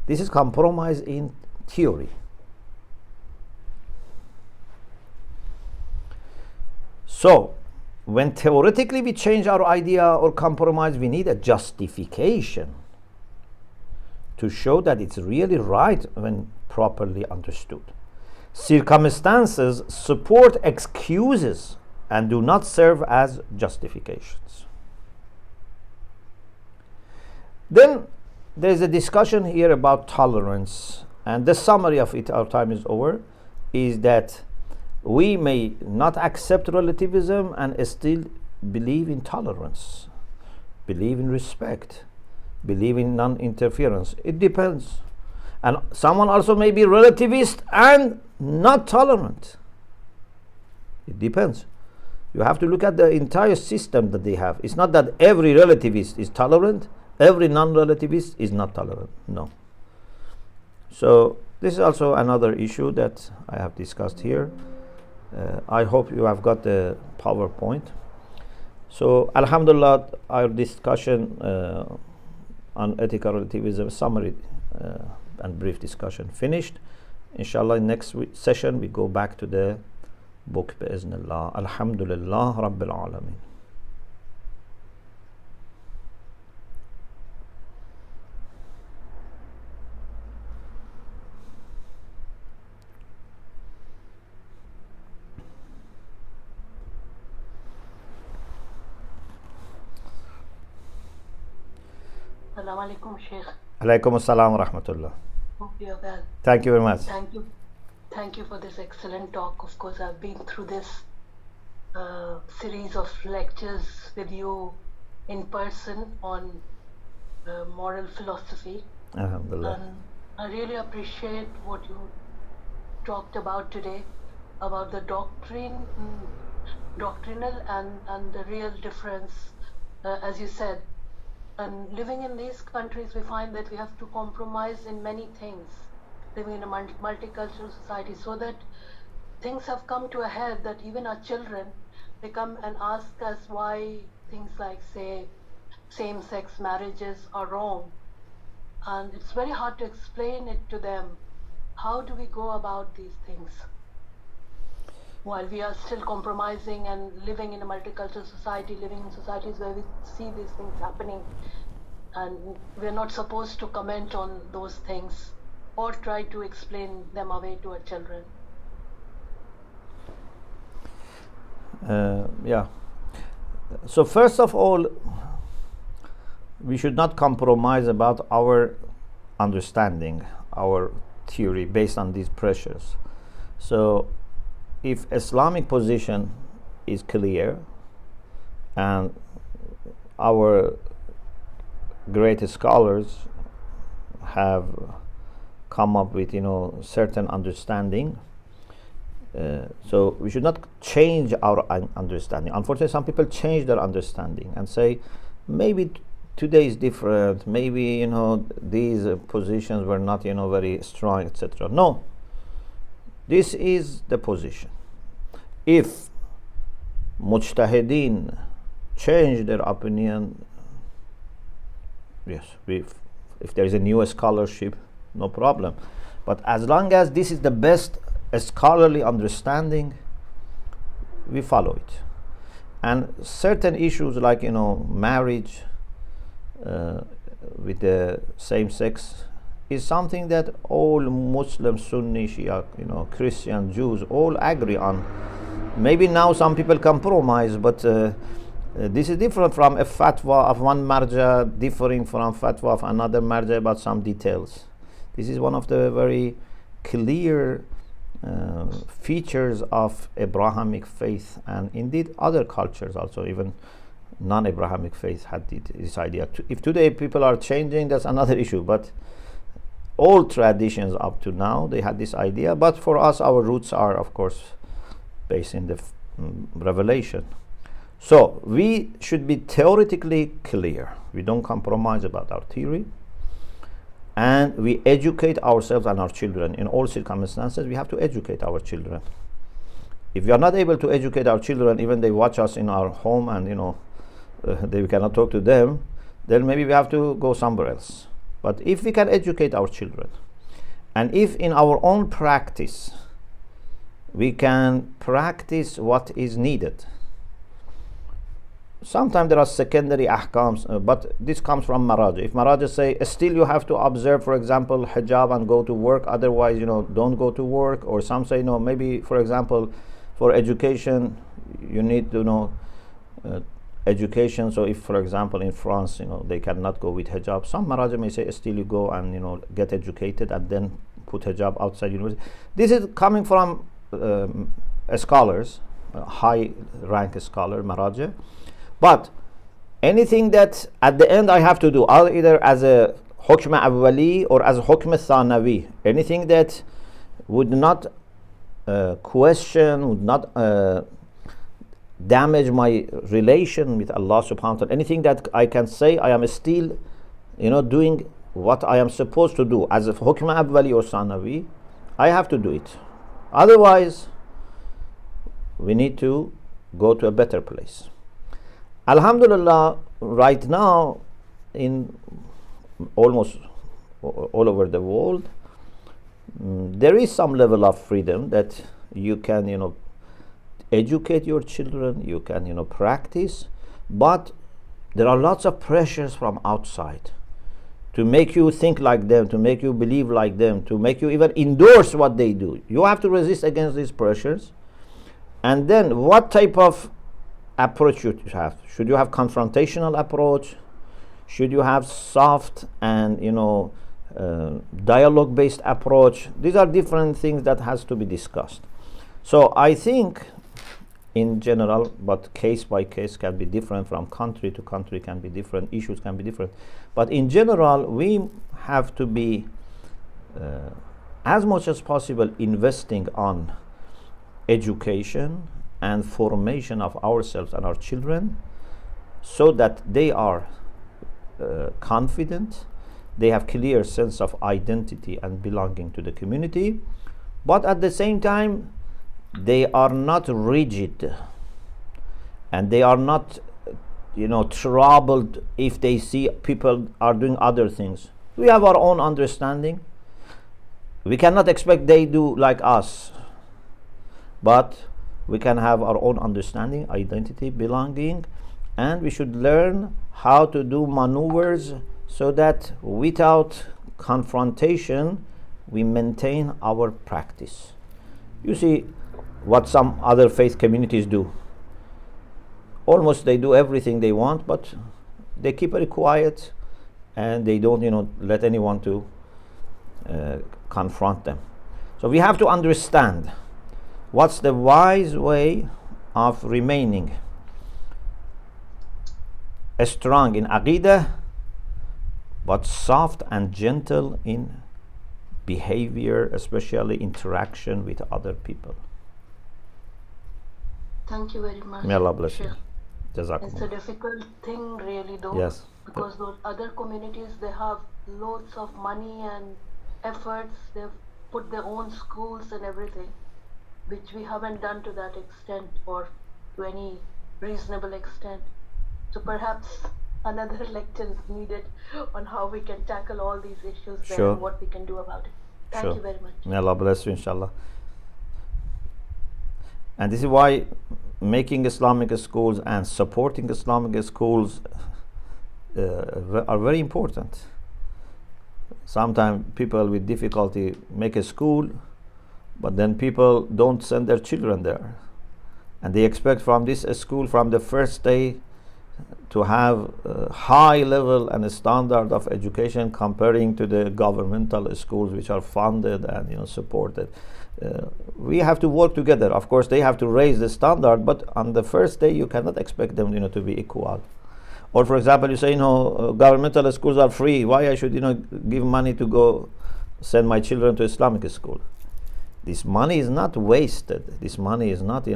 This is compromise in theory. So, when theoretically we change our idea or compromise, we need a justification to show that it's really right when properly understood. Circumstances support excuses and do not serve as justifications. Then there's a discussion here about tolerance, and the summary of it, our time is over, is that we may not accept relativism and still believe in tolerance, believe in respect, believe in non-interference. It depends. And someone also may be relativist and not tolerant. It depends. You have to look at the entire system that they have. It's not that every relativist is tolerant, every non-relativist is not tolerant. No. So this is also another issue that I have discussed here. I hope you have got the PowerPoint. So Alhamdulillah, our discussion on ethical relativism, summary and brief discussion finished. Inshallah, in next session we go back to the book bi'iznillah. Alhamdulillah Rabbil Alameen. Assalamu alaikum, Sheikh. Alaikum assalam wa rahmatullah. Hope you're well. Thank you very much. Thank you for this excellent talk. Of course, I've been through this series of lectures with you in person on moral philosophy. Alhamdulillah. And I really appreciate what you talked about today, about the doctrinal and the real difference, as you said. And living in these countries, we find that we have to compromise in many things, living in a multicultural society, so that things have come to a head that even our children, they come and ask us why things like, say, same-sex marriages are wrong. And it's very hard to explain it to them. How do we go about these things while we are still compromising and living in a multicultural society, living in societies where we see these things happening, and we're not supposed to comment on those things or try to explain them away to our children? Yeah. So first of all, we should not compromise about our understanding, our theory based on these pressures. So if Islamic position is clear and our great scholars have come up with, certain understanding, so we should not change our understanding. Unfortunately, some people change their understanding and say, maybe today is different, maybe these positions were not very strong, etc. No, this is the position. If mujtahideen change their opinion, yes, if there is a new scholarship, no problem. But as long as this is the best scholarly understanding, we follow it. And certain issues like marriage with the same sex is something that all Muslims, Sunni, Shia, Christian, Jews all agree on. Maybe now some people compromise, but This is different from a fatwa of one marja differing from fatwa of another marja about some details. This is one of the very clear features of Abrahamic faith, and indeed other cultures also, even non-Abrahamic faith had this idea. If today people are changing, that's another issue, but all traditions up to now, they had this idea. But for us, our roots are, of course, based in the revelation. So we should be theoretically clear. We don't compromise about our theory, and we educate ourselves and our children. In all circumstances, we have to educate our children. If we are not able to educate our children, even they watch us in our home and we cannot talk to them, then maybe we have to go somewhere else. But if we can educate our children, and if in our own practice we can practice what is needed. Sometimes there are secondary ahkams, but this comes from Maraja. If Maraja say, still you have to observe, for example, hijab and go to work, otherwise, don't go to work. Or some say, no, maybe, for example, for education, you need to know education. So if, for example, in France, they cannot go with hijab. Some Maraja may say, still you go and, get educated and then put hijab outside university. This is coming from scholars, high rank scholar, Maraja. But anything that at the end I have to do, either as a hukm awwali or as a hukm thanawi, anything that would not question, would not damage my relation with Allah subhanahu wa ta'ala, anything that I can say I am still doing what I am supposed to do as a hukm awwali or thanawi, I have to do it. Otherwise, we need to go to a better place. Alhamdulillah, right now, in almost all over the world, there is some level of freedom that you can, educate your children, you can, practice, but there are lots of pressures from outside to make you think like them, to make you believe like them, to make you even endorse what they do. You have to resist against these pressures. And then what type of approach should you have? Should you have confrontational approach? Should you have soft and dialogue based approach? These are different things that has to be discussed. So I think in general, but case by case can be different, from country to country can be different, issues can be different, but in general we have to be as much as possible investing on education and formation of ourselves and our children, so that they are confident, they have clear sense of identity and belonging to the community, but at the same time they are not rigid and they are not troubled if they see people are doing other things. We have our own understanding. We cannot expect they do like us, but we can have our own understanding, identity, belonging, and we should learn how to do maneuvers so that without confrontation we maintain our practice. You see what some other faith communities do. Almost they do everything they want, but they keep it quiet and they don't let anyone to confront them. So we have to understand what's the wise way of remaining strong in aqidah, but soft and gentle in behavior, especially interaction with other people. Thank you very much. May Allah bless you. Sheikh. Jazakumullah. It's a difficult thing really though, Yes. because those other communities, they have loads of money and efforts, they've put their own schools and everything, which we haven't done to that extent or to any reasonable extent. So perhaps another lecture is needed on how we can tackle all these issues Sure. and what we can do about it. Thank you very much. May Allah bless you, inshallah. And this is why making Islamic schools and supporting Islamic schools are very important. Sometimes people with difficulty make a school, but then people don't send their children there. And they expect from this school, from the first day, to have a high level and a standard of education comparing to the governmental schools which are funded and supported. We have to work together. Of course, they have to raise the standard, but on the first day you cannot expect them to be equal. Or for example, you say governmental schools are free. Why I should give money to go send my children to Islamic school? This money is not wasted. This money is not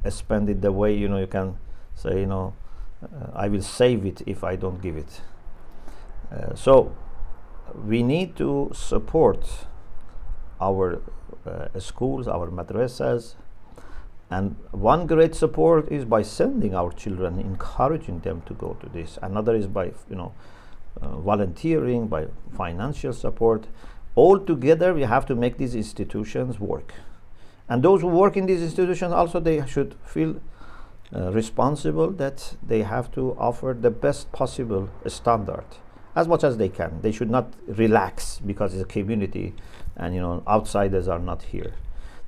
spend it the way you can say I will save it if I don't give it. So we need to support our schools, our madrasas, and one great support is by sending our children, encouraging them to go to this. Another is by volunteering, by financial support. All together we have to make these institutions work, and those who work in these institutions also, they should feel responsible that they have to offer the best possible standard as much as they can. They should not relax because it's a community and outsiders are not here.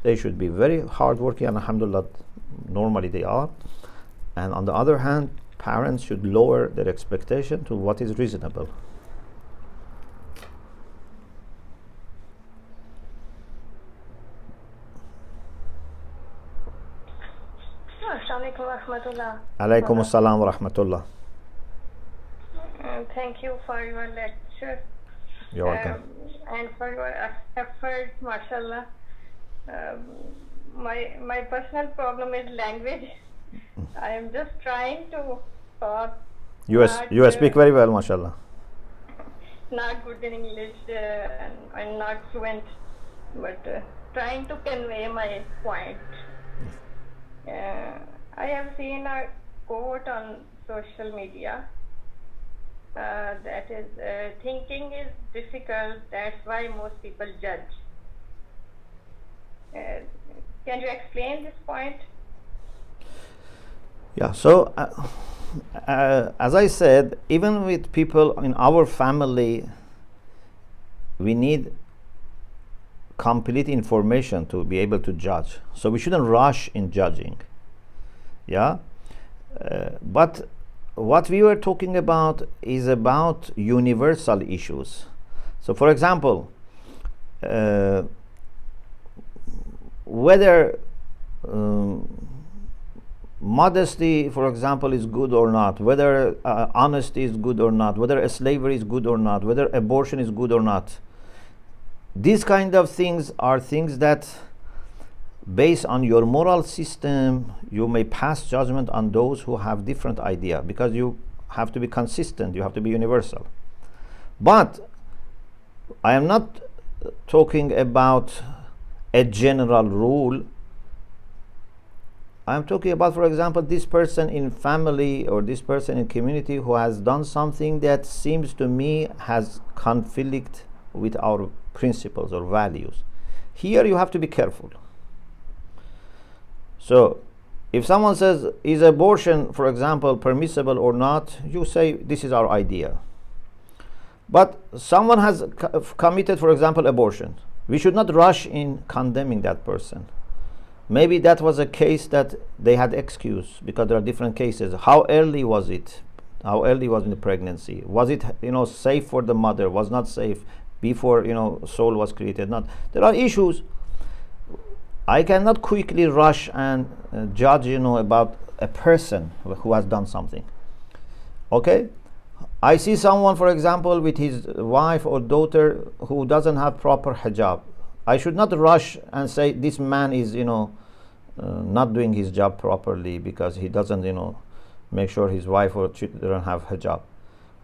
They should be very hardworking, and alhamdulillah normally they are. And on the other hand, parents should lower their expectation to what is reasonable. Assalamualaikum warahmatullah. Alaikum assalam wa rahmatullah. Thank you for your lecture. You're welcome. And for your effort, mashallah. My personal problem is language. I am just trying to talk. You speak very well, mashallah. Not good in English and not fluent, but trying to convey my point. I have seen a quote on social media that is, thinking is difficult, that's why most people judge. Can you explain this point? Yeah, so as I said, even with people in our family, we need complete information to be able to judge. So we shouldn't rush in judging. Yeah, but what we were talking about is about universal issues. So for example, whether modesty, for example, is good or not, whether honesty is good or not, whether slavery is good or not, whether abortion is good or not, these kind of things are things that based on your moral system you may pass judgment on those who have different idea, because you have to be consistent, you have to be universal. But I am not talking about a general rule. I am talking about, for example, this person in family or this person in community who has done something that seems to me has conflict with our principles or values. Here you have to be careful. So if someone says, is abortion, for example, permissible or not, you say, this is our idea. But someone has committed, for example, abortion. We should not rush in condemning that person. Maybe that was a case that they had excuse, because there are different cases. How early was it? How early was in the pregnancy? Was it safe for the mother? Was not safe before soul was created? Not. There are issues. I cannot quickly rush and judge about a person who has done something. Okay, I see someone, for example, with his wife or daughter who doesn't have proper hijab. I should not rush and say this man is not doing his job properly because he doesn't make sure his wife or children have hijab.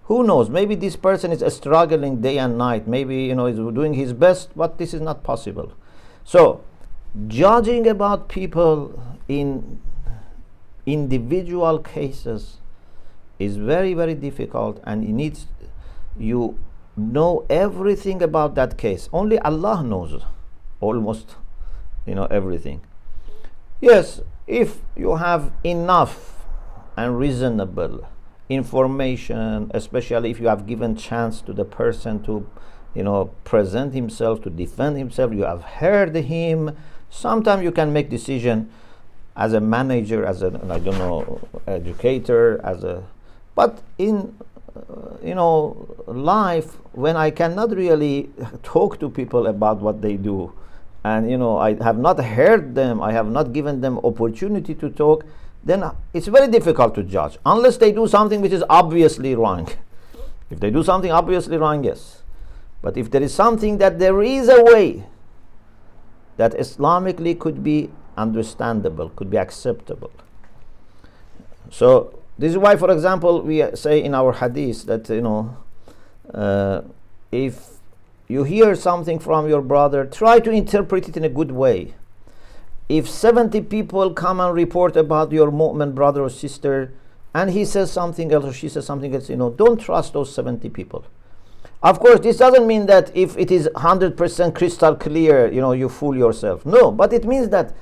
Who knows, maybe this person is struggling day and night, maybe is doing his best, but this is not possible. So judging about people in individual cases is very, very difficult, and you know everything about that case. Only Allah knows almost everything. Yes, if you have enough and reasonable information, especially if you have given chance to the person to present himself, to defend himself, you have heard him, sometimes you can make decision as a manager, as a, I don't know, educator, but in life, when I cannot really talk to people about what they do, and I have not heard them, I have not given them opportunity to talk, then it's very difficult to judge, unless they do something which is obviously wrong. If they do something obviously wrong, yes. But if there is something that there is a way that Islamically could be understandable, could be acceptable. So this is why, for example, we say in our hadith that if you hear something from your brother, try to interpret it in a good way. If 70 people come and report about your mu'min brother or sister, and he says something else or she says something else, don't trust those 70 people. Of course, this doesn't mean that if it is 100% crystal clear, you fool yourself. No, but it means that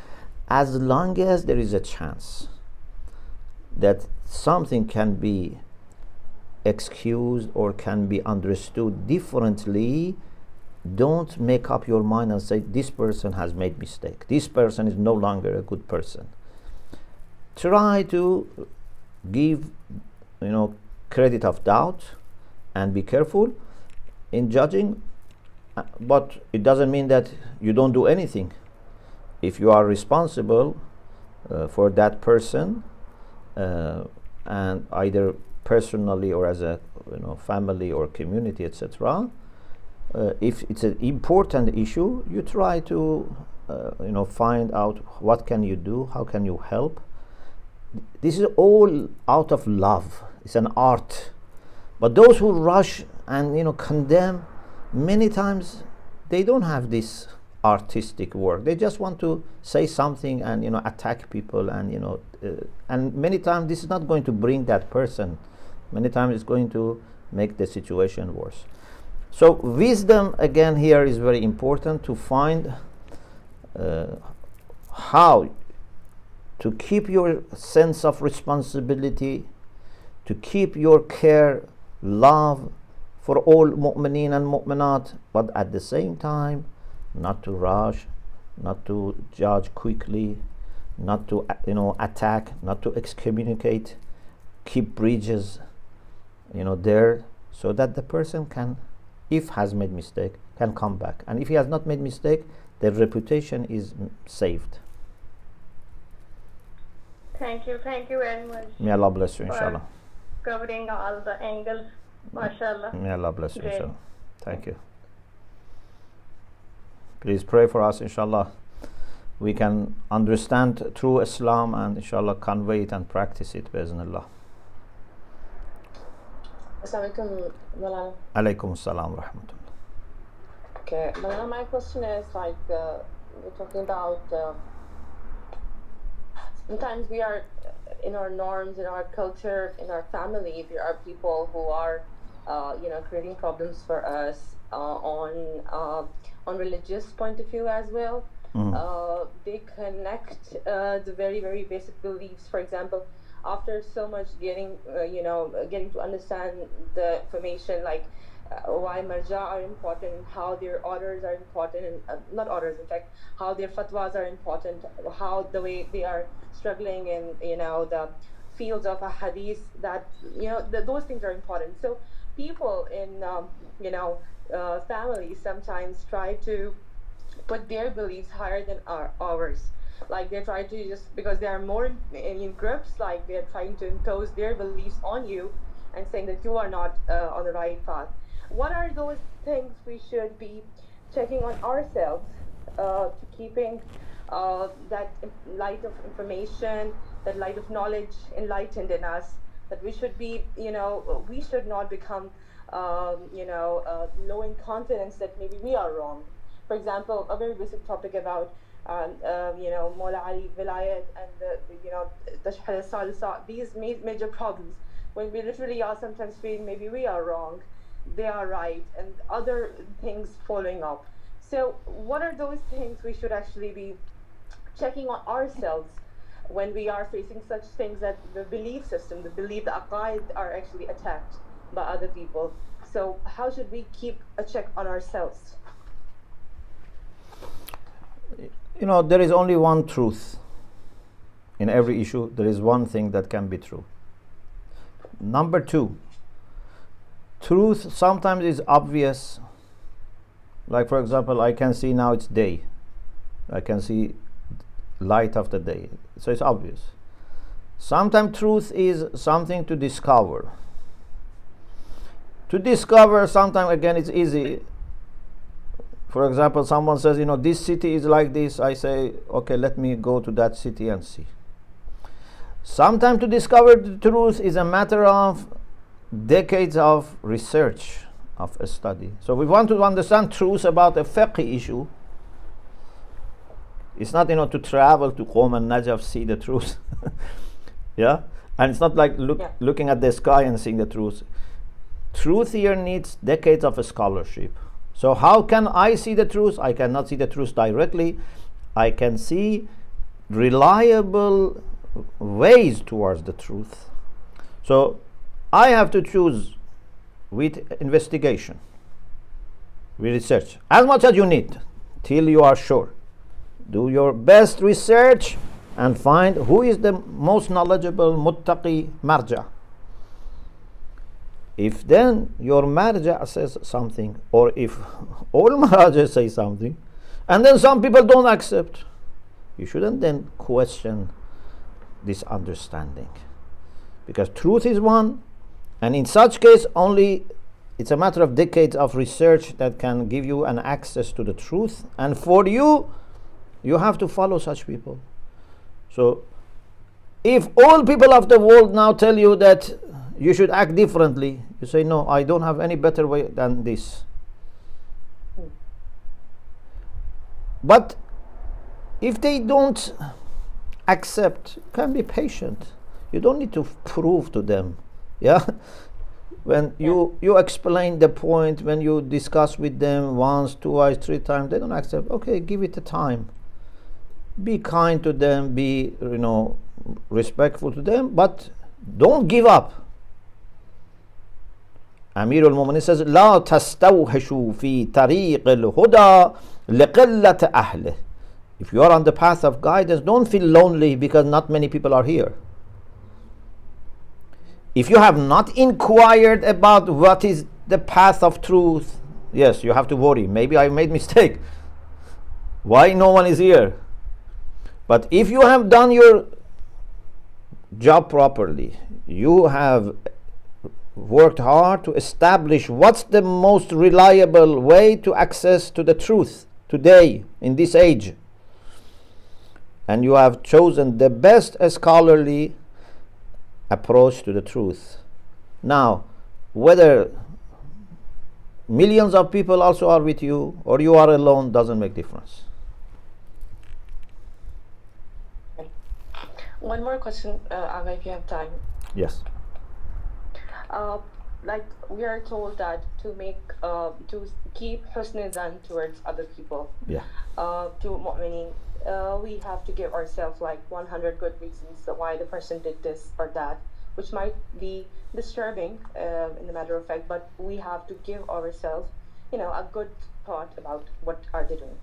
as long as there is a chance that something can be excused or can be understood differently, don't make up your mind and say this person has made mistake, this person is no longer a good person. Try to give credit of doubt and be careful in judging, but it doesn't mean that you don't do anything. If you are responsible for that person, and either personally or as a family or community, etc., if it's an important issue, you try to find out what can you do, how can you help. This is all out of love. It's an art. But those who rush and condemn, many times they don't have this artistic work. They just want to say something and attack people, and and many times this is not going to bring that person. Many times it's going to make the situation worse. So wisdom again here is very important, to find how to keep your sense of responsibility, to keep your care, love for all mu'mineen and mu'minat, but at the same time not to rush, not to judge quickly, not to attack, not to excommunicate, keep bridges there, so that the person can, if has made mistake, can come back, and if he has not made mistake, their reputation is saved. Thank you very much. May Allah bless you, inshallah. Covering all the angles, mashallah. May Allah bless you, Great. inshallah. Thank you. Please pray for us, inshallah. We can understand true Islam and inshallah convey it and practice it, bi'iznillah. Assalamu alaikum, Malala. Alaykum assalam wa rahmatullah. Okay, Malala, my question is we're talking about sometimes we are in our norms, in our culture, in our family, there are people who are creating problems for us on religious point of view as well. They connect the very, very basic beliefs. For example, after so much getting to understand the information, like why marja are important, how their orders are important, and not orders, in fact, how their fatwas are important, how the way they are struggling in the fields of a hadith, that those things are important. So people in families sometimes try to put their beliefs higher than ours. Like they try to, just because they are more in groups, like they're trying to impose their beliefs on you and saying that you are not on the right path. What are those things we should be checking on ourselves to keeping that light of information, that light of knowledge enlightened in us, that we should be, we should not become low in confidence that maybe we are wrong. For example, a very basic topic about Mawla Ali, Vilayat, and the Salsa, these major problems, when we literally are sometimes feeling maybe we are wrong, they are right, and other things following up. So what are those things we should actually be checking on ourselves when we are facing such things, that the belief system, the aqaid are actually attacked by other people? So how should we keep a check on ourselves? There is only one truth. in every issue, there is one thing that can be true. Number two, truth sometimes is obvious. Like, for example, I can see now it's day. I can see light of the day. So it's obvious. Sometimes truth is something to discover. To discover, sometimes again, it's easy. For example, someone says, this city is like this. I say, okay, let me go to that city and see. Sometimes to discover the truth is a matter of decades of research, of a study. So we want to understand truth about a fiqh issue. It's not, to travel to Qom and Najaf, see the truth. Yeah? And it's not like looking at the sky and seeing the truth. Truth here needs decades of a scholarship. So how can I see the truth? I cannot see the truth directly. I can see reliable ways towards the truth. So I have to choose with investigation, with research, as much as you need, till you are sure. Do your best research and find who is the most knowledgeable muttaqi marja. If then your marja says something, or if all marja say something, and then some people don't accept, you shouldn't then question this understanding. Because truth is one, and in such case only it's a matter of decades of research that can give you an access to the truth, and for you have to follow such people. So if all people of the world now tell you that you should act differently, you say, no, I don't have any better way than this. But if they don't accept, can be patient. You don't need to prove to them. Yeah? When you explain the point, when you discuss with them once, twice, three times, they don't accept. Okay, give it a time. Be kind to them, be respectful to them, but don't give up. Amir al-Mu'minin says, لا تستوحشوا في طريق الهدى لقلة أهله. If you are on the path of guidance, don't feel lonely because not many people are here. If you have not inquired about what is the path of truth, yes, you have to worry. Maybe I made mistake. Why no one is here? But if you have done your job properly, you have worked hard to establish what's the most reliable way to access to the truth today in this age, and you have chosen the best scholarly approach to the truth. Now, whether millions of people also are with you or you are alone doesn't make difference. One more question, Aga, if you have time. Yes. Like we are told that to keep husn zan towards other people. Yeah. To mu'minin, we have to give ourselves like 100 good reasons why the person did this or that, which might be disturbing in the matter of fact, but we have to give ourselves, a good thought about what are they doing.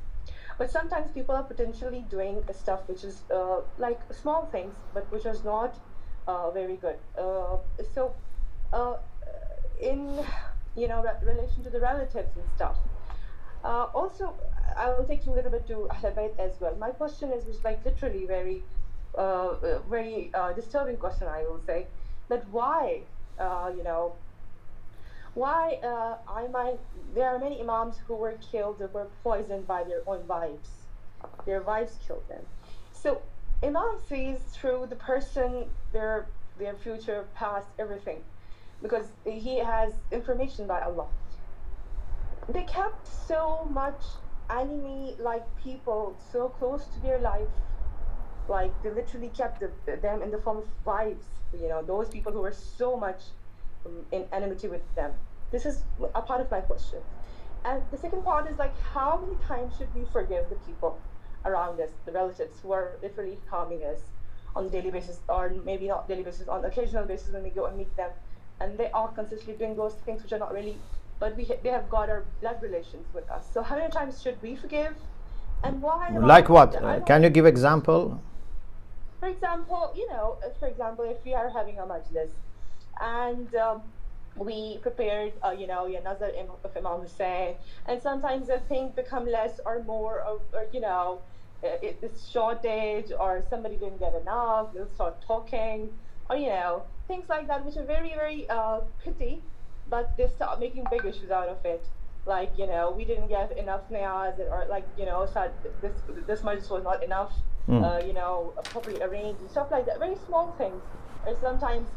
But sometimes people are potentially doing stuff which is like small things, but which is not very good. In relation to the relatives and stuff. Also, I will take you a little bit to Ahl Bayt as well. My question is like literally very disturbing question, I will say, that why there are many imams who were killed or were poisoned by their own wives. Their wives killed them. So imam sees through the person, their future, past, everything, because he has information by Allah. They kept so much enemy-like people so close to their life, like they literally kept them in the form of wives. Those people who were so much in enmity with them. This is a part of my question. And the second part is like, how many times should we forgive the people around us, the relatives who are literally harming us on a daily basis, or maybe not daily basis, on occasional basis when we go and meet them, and they are consistently doing those things which are not really, but they have got our blood relations with us. So how many times should we forgive, and why? Like what? Can you give example? For example, if we are having a majlis and we prepared, another of Imam Hussein, and sometimes the thing become less or more, or it's shortage, or somebody didn't get enough, they'll start talking, or things like that, which are very, very petty, but they start making big issues out of it. Like, we didn't get enough niyaz, or like, so this majlis was not enough, properly arranged and stuff like that. Very small things. Or sometimes,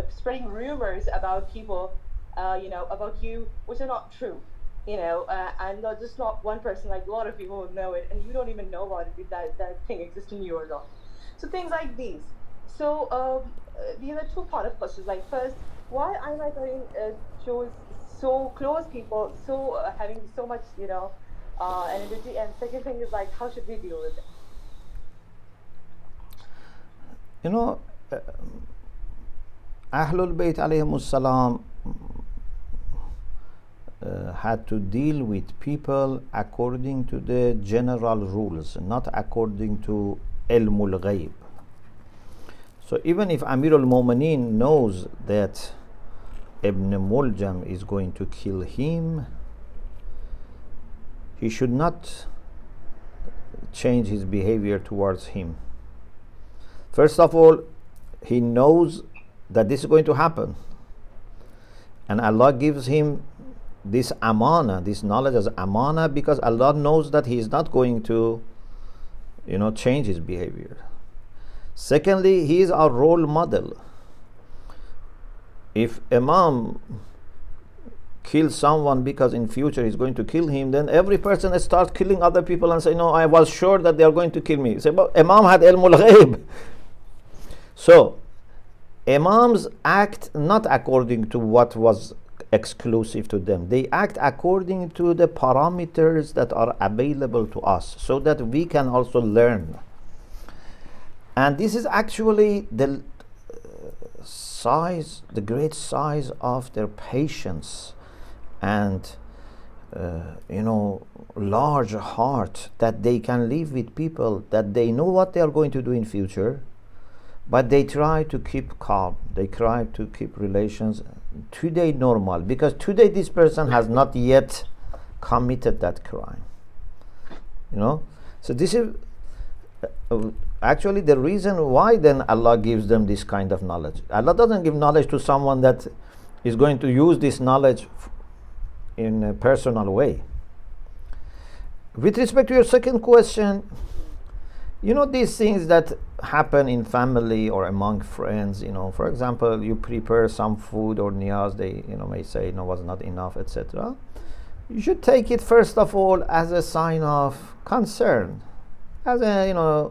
spreading rumors about people, about you, which are not true. And not just not one person, like a lot of people would know it, and you don't even know about it, if that thing exists in you or not. So things like these. So these are two part of questions. Like, first, why am I going shows so close people, so having so much, energy? And second thing is, like, how should we deal with it? Ahlul Bayt alayhimus salam had to deal with people according to the general rules, not according to ilmul ghaib. So even if Amir al-Mu'mineen knows that Ibn Muljam is going to kill him, he should not change his behavior towards him. First of all, he knows that this is going to happen, and Allah gives him this amana, this knowledge as amana, because Allah knows that he is not going to change his behavior. Secondly, he is our role model. If Imam kills someone because in future he's going to kill him, then every person starts killing other people and say, no, I was sure that they are going to kill me. Say, but Imam had ilmul ghaib. So Imams act not according to what was exclusive to them. They act according to the parameters that are available to us, so that we can also learn. And this is actually the great size of their patience and large heart, that they can live with people that they know what they are going to do in future, but they try to keep calm, they try to keep relations today normal, because today this person has not yet committed that crime. So this is actually the reason why then Allah gives them this kind of knowledge. Allah doesn't give knowledge to someone that is going to use this knowledge in a personal way. With respect to your second question, these things that happen in family or among friends, for example, you prepare some food or niyaz, they may say no, was not enough, etc. You should take it first of all as a sign of concern, as a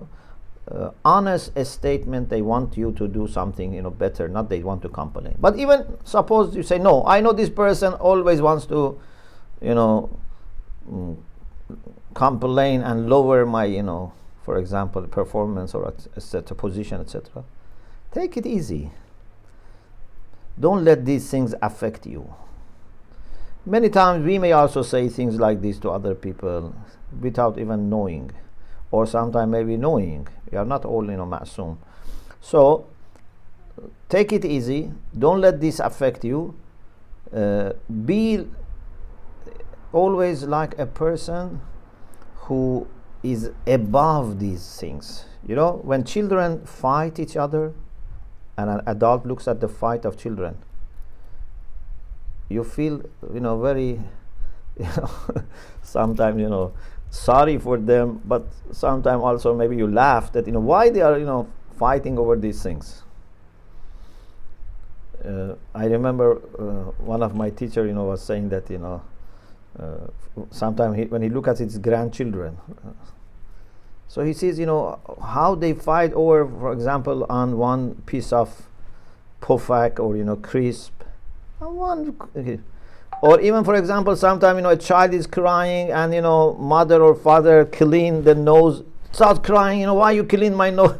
honest statement. They want you to do something better, not they want to complain. But even suppose you say, no, I know this person always wants to complain and lower my for example, performance or etc., position, etc. Take it easy. Don't let these things affect you. Many times we may also say things like this to other people without even knowing, or sometimes maybe knowing. We are not all ma'soom. So take it easy. Don't let this affect you. Be always like a person who is above these things. When children fight each other and an adult looks at the fight of children, you feel very sometimes sorry for them, but sometimes also maybe you laugh that why they are fighting over these things. I remember one of my teacher was saying that sometimes when he look at his grandchildren, so he sees how they fight over, for example, on one piece of pofak or crisp, or even, for example, sometimes a child is crying and mother or father clean the nose, start crying, why you clean my nose?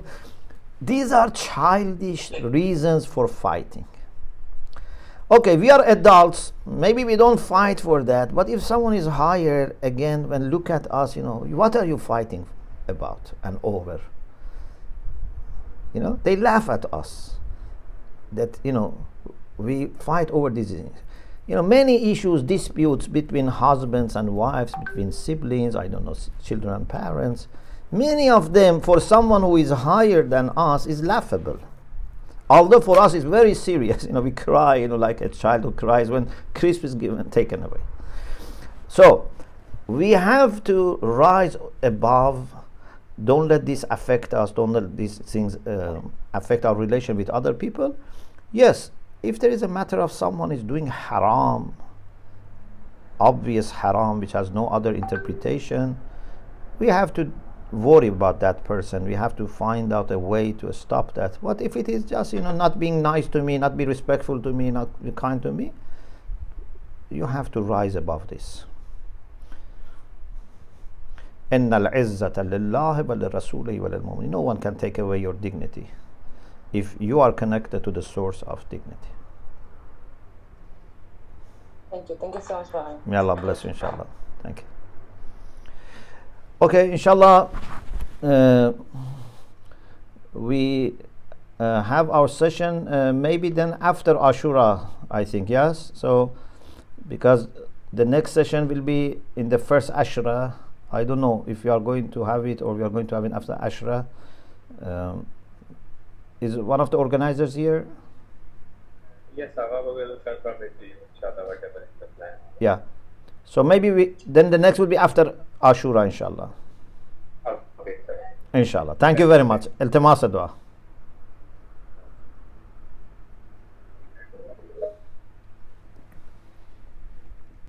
These are childish reasons for fighting. Okay, we are adults, maybe we don't fight for that, but if someone is higher, again, when look at us, what are you fighting about and over. They laugh at us that we fight over these things. Many issues, disputes between husbands and wives, between siblings, children and parents, many of them for someone who is higher than us is laughable. Although for us it's very serious. We cry, like a child who cries when crisp is taken away. So we have to rise above. Don't let this affect us. Don't let these things affect our relation with other people. Yes, if there is a matter of someone is doing haram, obvious haram, which has no other interpretation, we have to worry about that person. We have to find out a way to stop that. What if it is just not being nice to me, not be respectful to me, not be kind to me? You have to rise above this. إن العزة لله ولرسوله وللمؤمنين. No one can take away your dignity if you are connected to the source of dignity. Thank you so much, Brian. May Allah bless you, inshallah. Thank you. Okay, inshallah, we have our session maybe then after Ashura, I think, yes? So, because the next session will be in the first Ashura. I don't know if we are going to have it or we are going to have it after Ashura. Is one of the organizers here? Yes, Agha will confirm it to you, inshallah, whatever is the plan. Yeah. So maybe then the next will be after Ashura, inshallah. Okay, sir. Inshallah. Thank you very much. Iltimas dua.